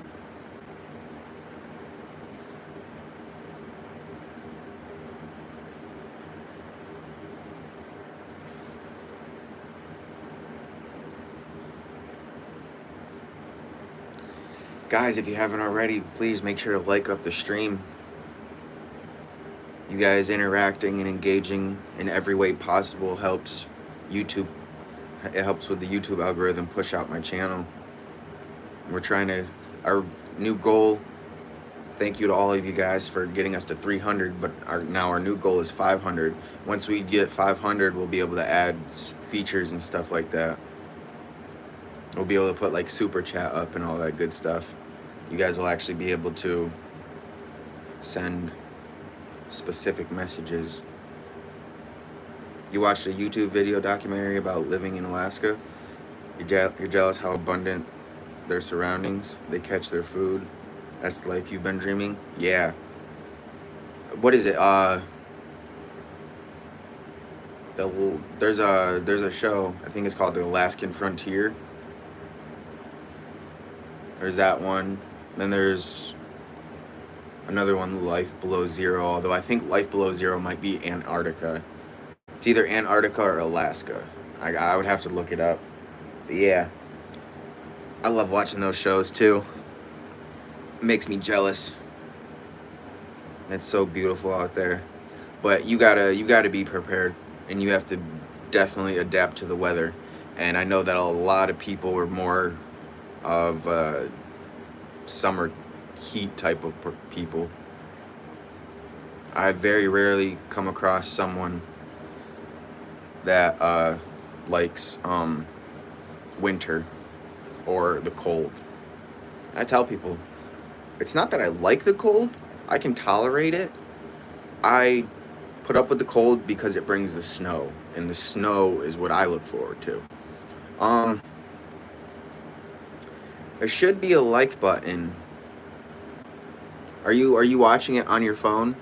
Guys, if you haven't already, please make sure to like up the stream. You guys interacting and engaging in every way possible helps YouTube. It helps with the YouTube algorithm push out my channel. We're trying to, our new goal, thank you to all of you guys for getting us to 300, but now our new goal is 500. Once we get 500, we'll be able to add features and stuff like that. We'll be able to put like super chat up and all that good stuff. You guys will actually be able to send specific messages. You watched a YouTube video documentary about living in Alaska. You're jealous how abundant their surroundings. They catch their food. That's the life you've been dreaming. Yeah. What is it? There's a show, I think it's called The Alaskan Frontier. There's that one. Then there's another one, Life Below Zero. Although I think Life Below Zero might be Antarctica. It's either Antarctica or Alaska. I would have to look it up. But yeah, I love watching those shows too. It makes me jealous. It's so beautiful out there. But you gotta be prepared, and you have to definitely adapt to the weather. And I know that a lot of people are more of summer heat type of people. I very rarely come across someone that likes winter or the cold. I tell people, it's not that I like the cold. I can tolerate it. I put up with the cold because it brings the snow, and the snow is what I look forward to. Um, there should be a like button. Are you watching it on your phone?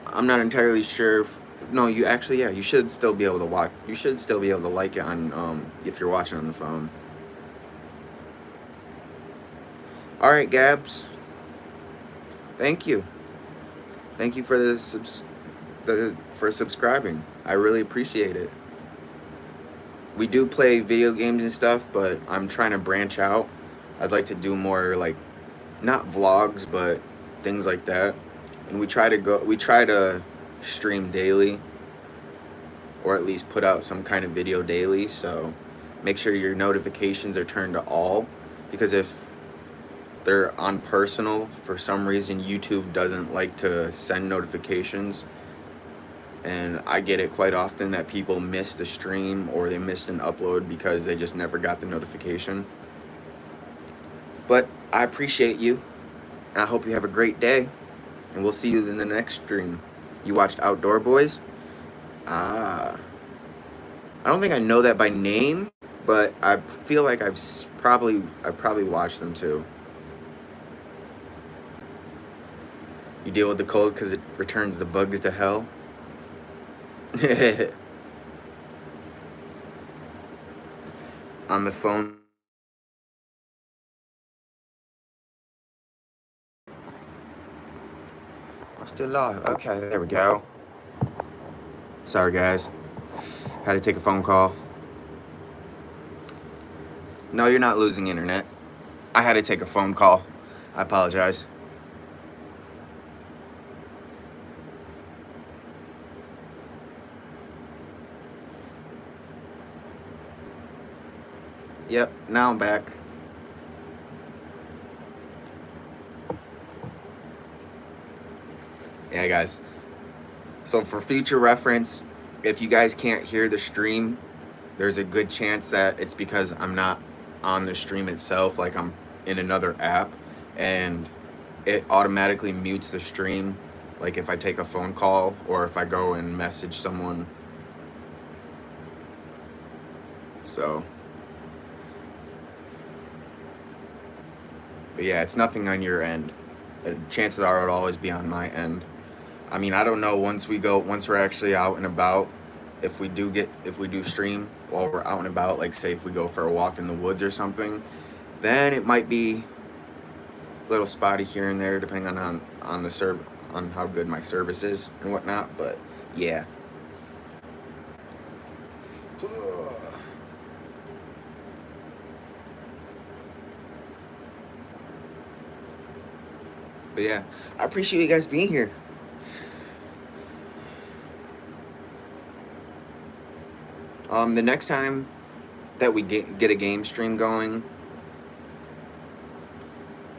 I'm not entirely sure if, no, you actually, yeah, you should still be able to watch. You should still be able to like it on if you're watching on the phone. All right, Gabs. Thank you. Thank you for for subscribing. I really appreciate it. We do play video games and stuff, but I'm trying to branch out. I'd like to do more, like, not vlogs, but things like that. And we try to stream daily, or at least put out some kind of video daily. So make sure your notifications are turned to all, because if they're on personal, for some reason YouTube doesn't like to send notifications. And I get it quite often that people miss the stream or they missed an upload because they just never got the notification. But I appreciate you. I hope you have a great day. And we'll see you in the next stream. You watched Outdoor Boys? Ah. I don't think I know that by name, but I feel like I've probably watched them too. You deal with the cold because it returns the bugs to hell. On the phone. I'm still live. Okay, there we go. Sorry, guys. Had to take a phone call. No, you're not losing internet. I had to take a phone call. I apologize. Yep, now I'm back. Yeah, guys. So for future reference, if you guys can't hear the stream, there's a good chance that it's because I'm not on the stream itself, like I'm in another app, and it automatically mutes the stream, like if I take a phone call or if I go and message someone. So, but yeah, it's nothing on your end. Chances are it'll always be on my end. I mean, I don't know, once we're actually out and about, if we do stream while we're out and about, like say if we go for a walk in the woods or something, then it might be a little spotty here and there, depending on how good my service is and whatnot. But yeah. But yeah, I appreciate you guys being here. The next time that we get a game stream going,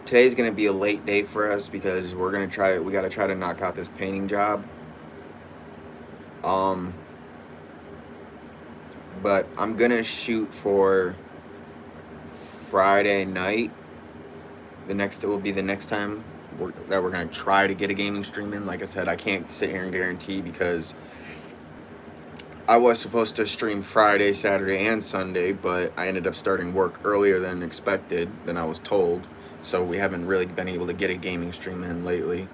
today's gonna be a late day for us because we gotta try to knock out this painting job. But I'm gonna shoot for Friday night. It will be the next time that we're gonna try to get a gaming stream in. Like I said, I can't sit here and guarantee, because I was supposed to stream Friday, Saturday, and Sunday, but I ended up starting work earlier than expected, than I was told. So we haven't really been able to get a gaming stream in lately.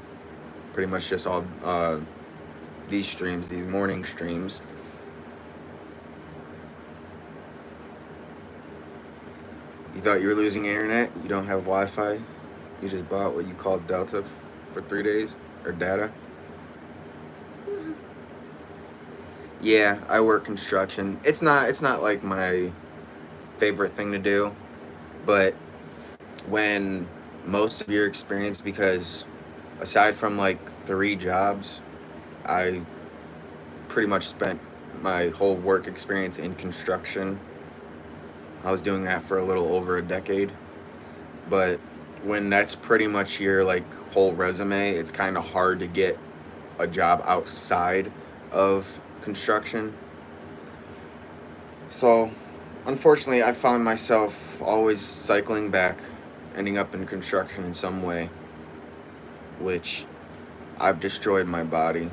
Pretty much just all these streams, these morning streams. You thought you were losing internet? You don't have Wi-Fi? You just bought what you call Delta for 3 days? Or data? Yeah, I work construction. It's not like my favorite thing to do, but when most of your experience, because aside from like 3 jobs, I pretty much spent my whole work experience in construction. I was doing that for a little over a decade. But when that's pretty much your like whole resume, it's kind of hard to get a job outside of construction. So, unfortunately, I found myself always cycling back, ending up in construction in some way, which I've destroyed my body.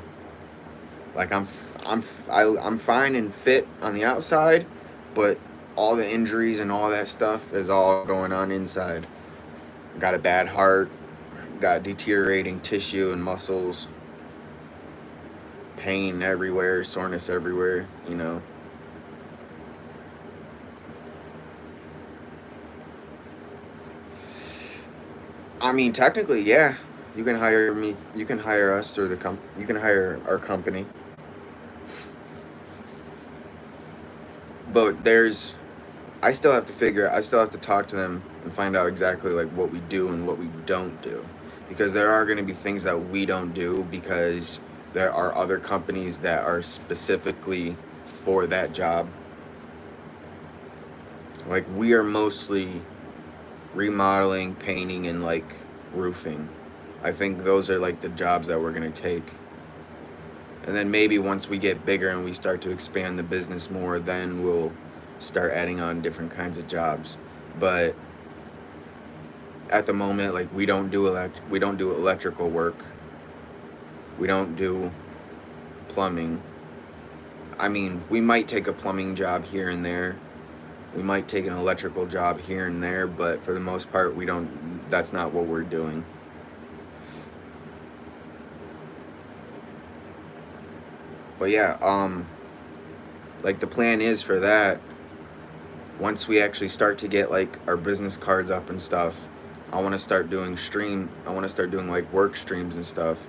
Like I'm fine and fit on the outside, but all the injuries and all that stuff is all going on inside. Got a bad heart, got deteriorating tissue and muscles, pain everywhere, soreness everywhere, you know. I mean, technically, yeah. You can hire me. You can hire us through you can hire our company. But I still have to I still have to talk to them and find out exactly like what we do and what we don't do. Because there are going to be things that we don't do because there are other companies that are specifically for that job. Like we are mostly remodeling, painting, and like roofing. I think those are like the jobs that we're going to take. And then maybe once we get bigger and we start to expand the business more, then we'll start adding on different kinds of jobs. But at the moment, like we don't do electrical work. We don't do plumbing. I mean, we might take a plumbing job here and there. We might take an electrical job here and there, but for the most part, we don't. That's not what we're doing. But yeah, like the plan is for that. Once we actually start to get like our business cards up and stuff, I want to start doing I want to start doing like work streams and stuff.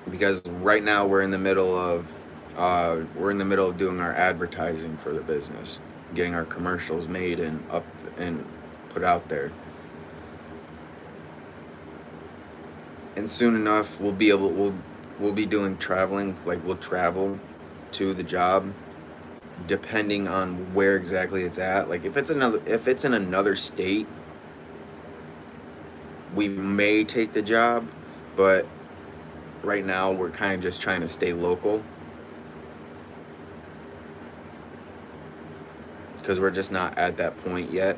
Because right now we're in the middle of doing our advertising for the business, getting our commercials made and up and put out there. And soon enough, we'll be doing traveling. Like we'll travel to the job, depending on where exactly it's at. Like if it's in another state, we may take the job, but right now we're kind of just trying to stay local because we're just not at that point yet.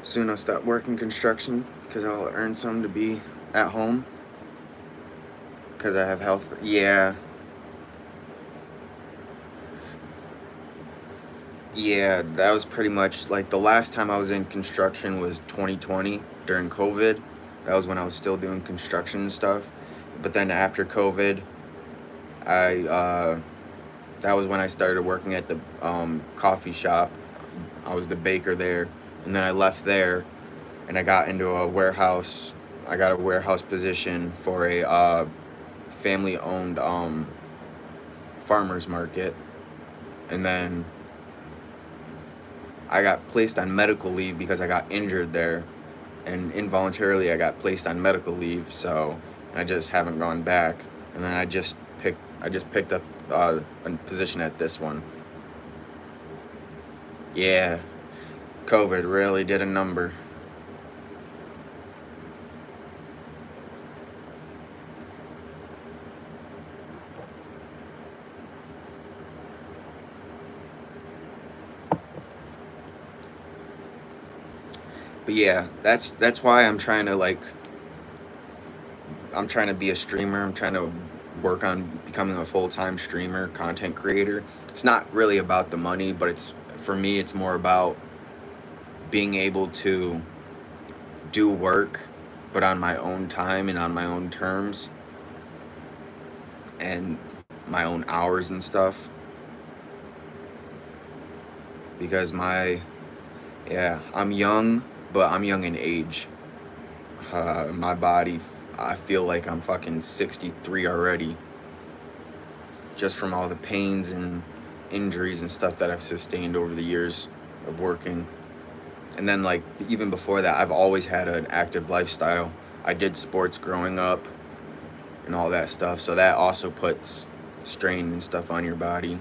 Soon I'll stop working construction because I'll earn some to be at home because I have health. Yeah, that was pretty much like the last time I was in construction was 2020 during COVID. That was when I was still doing construction and stuff. But then after COVID, I that was when I started working at the coffee shop. I was the baker there, and then I left there, and I got into a warehouse. I got a warehouse position for a family-owned farmers market, and then I got placed on medical leave because I got injured there, and involuntarily I got placed on medical leave. So I just haven't gone back, and then I just picked up a position at this one. Yeah, COVID really did a number. But yeah, that's why I'm trying to be a streamer. I'm trying to work on becoming a full-time streamer, content creator. It's not really about the money, but for me, it's more about being able to do work, but on my own time and on my own terms and my own hours and stuff. Because I'm young, but I'm young in age. My body, I feel like I'm fucking 63 already, just from all the pains and injuries and stuff that I've sustained over the years of working. And then, like, even before that, I've always had an active lifestyle. I did sports growing up and all that stuff, so that also puts strain and stuff on your body.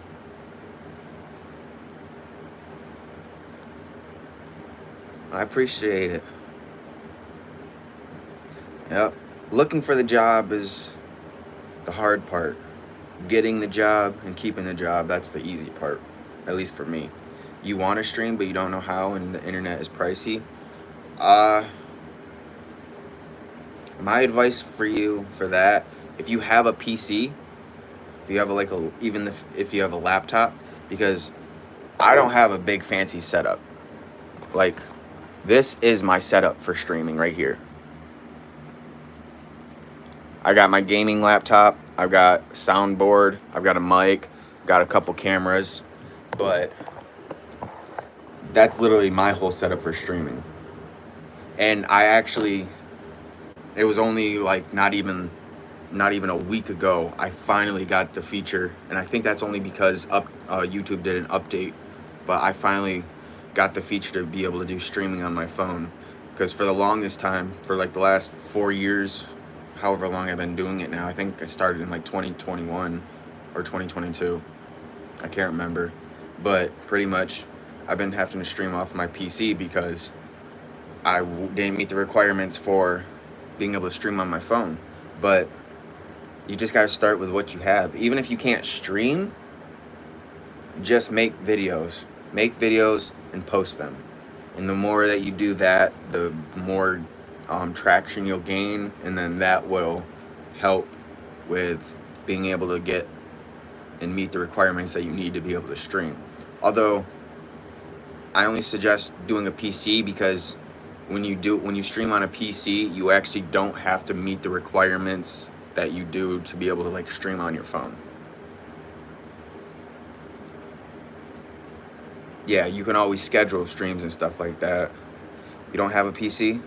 I appreciate it. Yep. Looking for the job is the hard part. Getting the job and keeping the job, that's the easy part, at least for me. You want to stream, but you don't know how, and the internet is pricey. My advice for you for that, if you have a PC, if you have if you have a laptop, because I don't have a big fancy setup. Like, this is my setup for streaming right here. I got my gaming laptop, I've got soundboard, I've got a mic, got a couple cameras, but that's literally my whole setup for streaming. And it was only like not even a week ago, I finally got the feature, and I think that's only because YouTube did an update, but I finally got the feature to be able to do streaming on my phone. Because for the longest time, for like the last 4 years, however long I've been doing it now, I think I started in like 2021 or 2022, I can't remember, but pretty much I've been having to stream off my PC because I didn't meet the requirements for being able to stream on my phone. But you just got to start with what you have. Even if you can't stream, just make videos and post them. And the more that you do that, the more traction you'll gain, and then that will help with being able to get and meet the requirements that you need to be able to stream. Although I only suggest doing a PC because when you stream on a PC, you actually don't have to meet the requirements that you do to be able to like stream on your phone. Yeah, you can always schedule streams and stuff like that. You don't have a PC?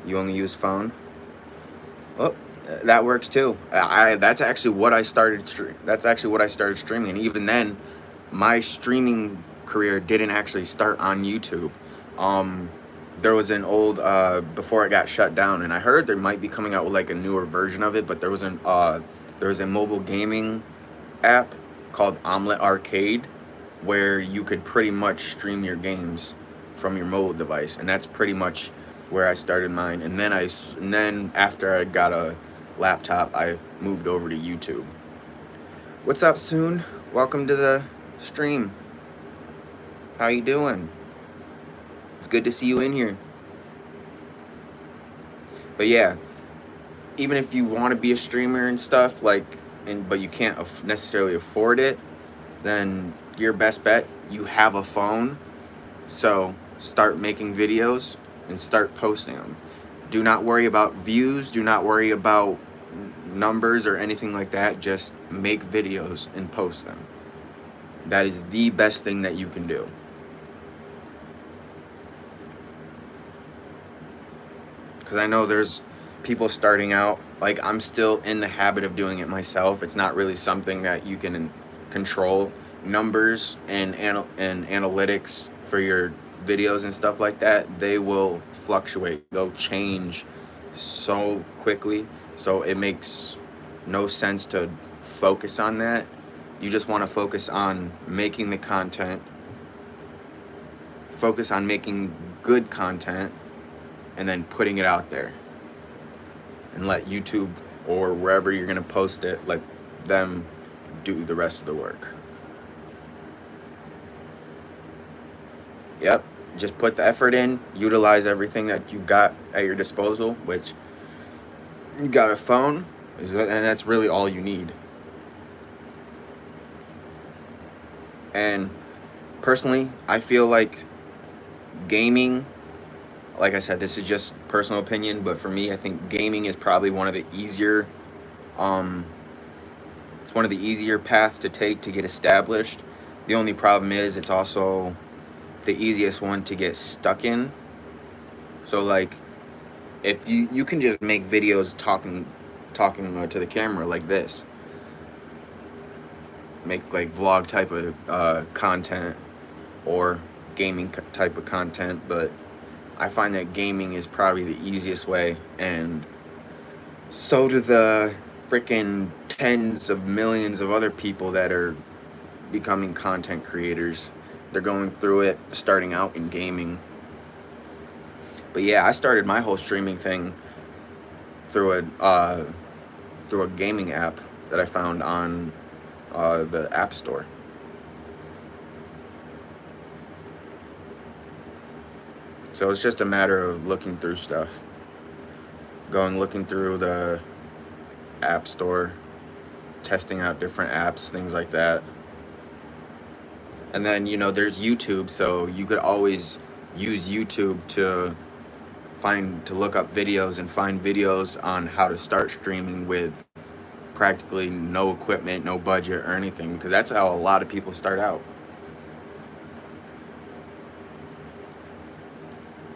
You only use phone? Well, that works too. That's actually what I started streaming. And even then, my streaming career didn't actually start on YouTube. There was an old before it got shut down, and I heard they might be coming out with like a newer version of it, but there was a mobile gaming app called Omelet Arcade where you could pretty much stream your games from your mobile device, and that's pretty much where I started mine. And then after I got a laptop, I moved over to YouTube. What's up, Soon? Welcome to the stream. How you doing? It's good to see you in here. But yeah, even if you want to be a streamer and stuff, but you can't necessarily afford it, then your best bet, you have a phone. So start making videos and start posting them. Do not worry about views. Do not worry about numbers or anything like that. Just make videos and post them. That is the best thing that you can do. Because I know there's people starting out, like I'm still in the habit of doing it myself. It's not really something that you can control. Numbers and analytics for your videos and stuff like that, they will fluctuate. They'll change so quickly. So it makes no sense to focus on that. You just want to focus on making the content. Focus on making good content and then putting it out there. And let YouTube or wherever you're going to post it, let them do the rest of the work. Yep, just put the effort in, utilize everything that you got at your disposal, which you got a phone, And that's really all you need. And personally, I feel like gaming, like I said, this is just personal opinion, but for me, I think gaming is probably one of the easier, um, it's one of the easier paths to take to get established. The only problem is it's also the easiest one to get stuck in. So like, if you can just make videos talking to the camera like this, make like vlog type of content or gaming type of content, but I find that gaming is probably the easiest way, and so do the freaking tens of millions of other people that are becoming content creators. They're going through it starting out in gaming. But yeah, I started my whole streaming thing through a gaming app that I found on the App Store. So it's just a matter of looking through stuff, looking through the App Store, testing out different apps, things like that. And then, there's YouTube, so you could always use YouTube to look up videos and find videos on how to start streaming with practically no equipment, no budget or anything, because that's how a lot of people start out.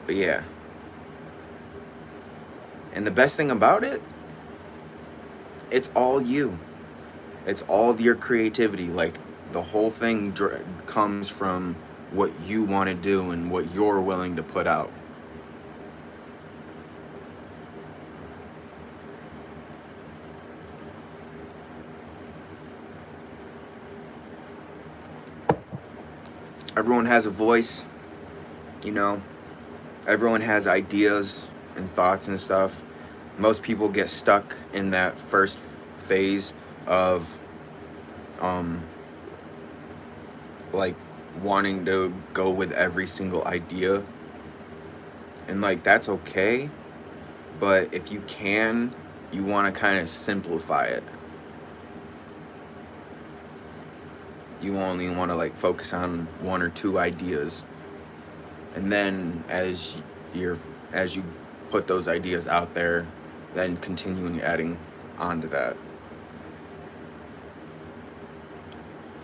But yeah. And the best thing about it, it's all you. It's all of your creativity. Like, the whole thing comes from what you want to do and what you're willing to put out. Everyone has a voice, you know. Everyone has ideas and thoughts and stuff. Most people get stuck in that first phase of like wanting to go with every single idea, and like that's okay, but if you can, you want to kind of simplify it. You only want to like focus on one or two ideas, and then as you put those ideas out there, then continuing adding onto that.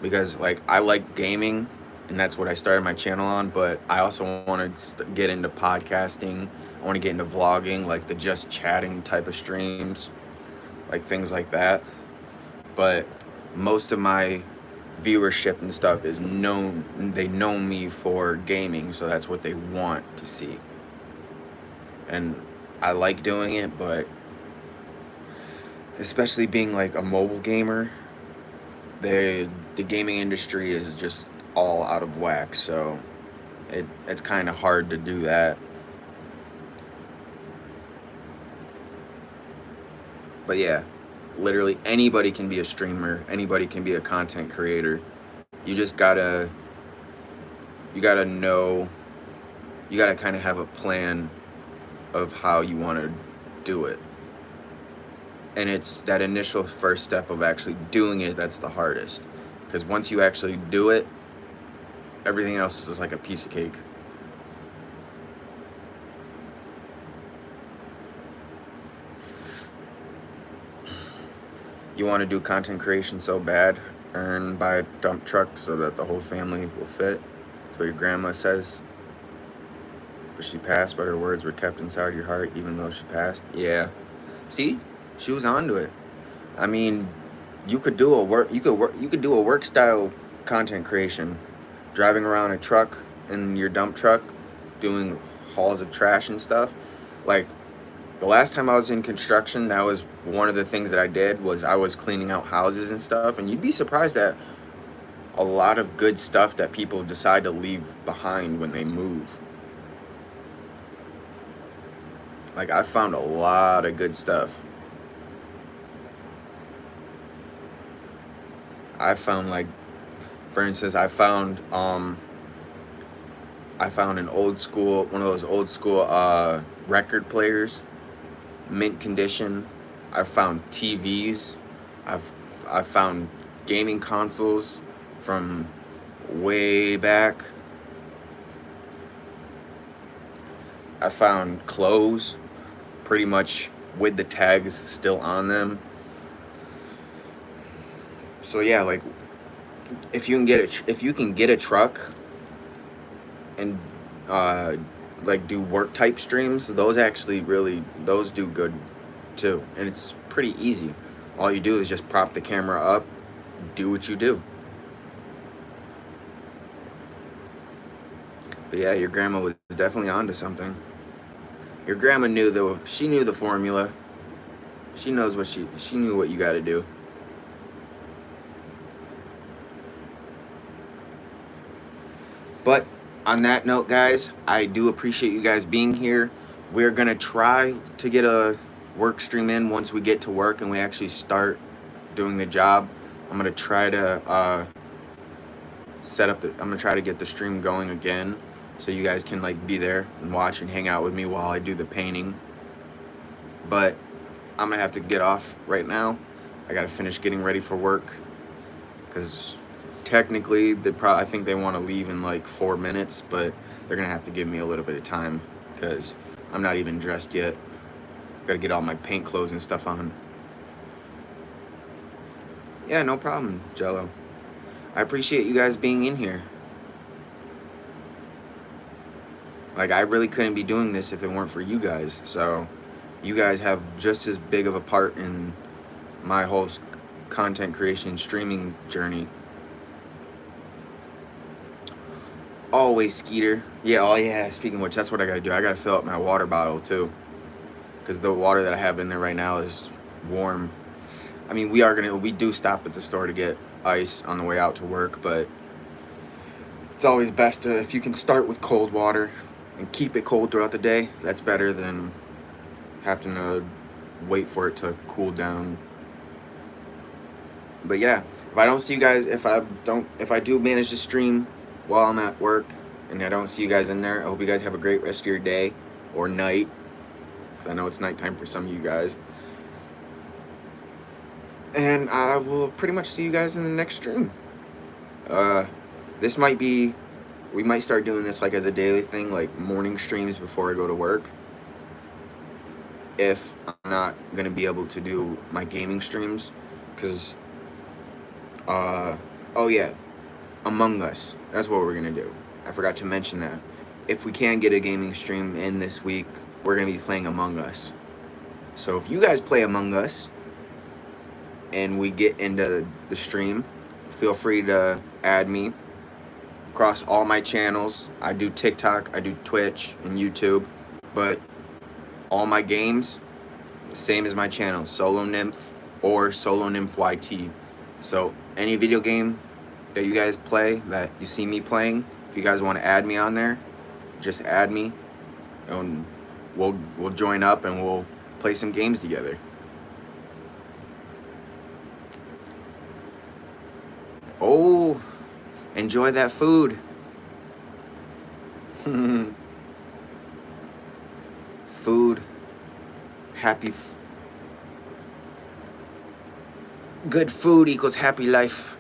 Because like I like gaming, and that's what I started my channel on, but I also want to get into podcasting. I want to get into vlogging, like the just chatting type of streams, like things like that. But most of my viewership and stuff is they know me for gaming, so that's what they want to see. And I like doing it, but especially being like a mobile gamer, the gaming industry is just all out of whack, so it's kind of hard to do that. But yeah, literally anybody can be a streamer, anybody can be a content creator. You just gotta know, you gotta kind of have a plan of how you want to do it. And it's that initial first step of actually doing it that's the hardest, because once you actually do it, everything else is like a piece of cake. You want to do content creation so bad, buy a dump truck so that the whole family will fit. That's what your grandma says. But she passed, but her words were kept inside your heart even though she passed. Yeah. See? She was onto it. I mean, you could do a work style content creation, driving around a truck in your dump truck, doing hauls of trash and stuff. Like, the last time I was in construction, that was one of the things that I did, was I was cleaning out houses and stuff, and you'd be surprised at a lot of good stuff that people decide to leave behind when they move. Like, I found a lot of good stuff. I found, like, for instance, I found an one of those old school record players, mint condition. I've found TVs. I've found gaming consoles from way back. I found clothes pretty much with the tags still on them. So yeah, like if you can get a truck and like do work type streams, those actually those do good too, and it's pretty easy. All you do is just prop the camera up, do what you do. But yeah, your grandma was definitely onto something. Your grandma knew she knew the formula. She knows what she knew what you got to do. But on that note, guys, I do appreciate you guys being here. We're gonna try to get a work stream in once we get to work and we actually start doing the job. I'm gonna try to I'm gonna try to get the stream going again, so you guys can like be there and watch and hang out with me while I do the painting. But I'm gonna have to get off right now. I gotta finish getting ready for work, because technically I think they want to leave in like 4 minutes, but they're gonna have to give me a little bit of time because I'm not even dressed yet. Gotta get all my paint clothes and stuff on. Yeah, no problem, Jello. I appreciate you guys being in here. Like, I really couldn't be doing this if it weren't for you guys. So you guys have just as big of a part in my whole content creation streaming journey. Always, Skeeter. Yeah, oh yeah, speaking of which, that's what I gotta do. I gotta fill up my water bottle too, because the water that I have in there right now is warm. I mean, we do stop at the store to get ice on the way out to work, but it's always best if you can start with cold water and keep it cold throughout the day. That's better than having to wait for it to cool down. But yeah, if I don't see you guys, if I do manage to stream while I'm at work and I don't see you guys in there, I hope you guys have a great rest of your day or night, because I know it's nighttime for some of you guys. And I will pretty much see you guys in the next stream. We might start doing this like as a daily thing, like morning streams before I go to work, if I'm not gonna be able to do my gaming streams, because oh yeah, Among Us, that's what we're gonna do. I forgot to mention that. If we can get a gaming stream in this week, we're gonna be playing Among Us. So if you guys play Among Us and we get into the stream, feel free to add me across all my channels. I do TikTok, I do Twitch and YouTube, but all my games, same as my channel, Solo Nymph or Solo Nymph YT. So any video game that you guys play, that you see me playing, if you guys want to add me on there, just add me and we'll join up and we'll play some games together. Oh, enjoy that food. Food, good food equals happy life.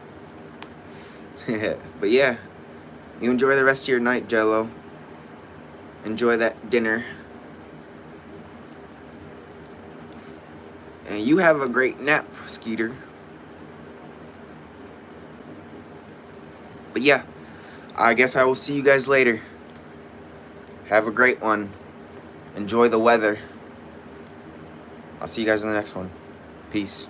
But yeah, you enjoy the rest of your night, Jello. Enjoy that dinner. And you have a great nap, Skeeter. But yeah, I guess I will see you guys later. Have a great one. Enjoy the weather. I'll see you guys in the next one. Peace.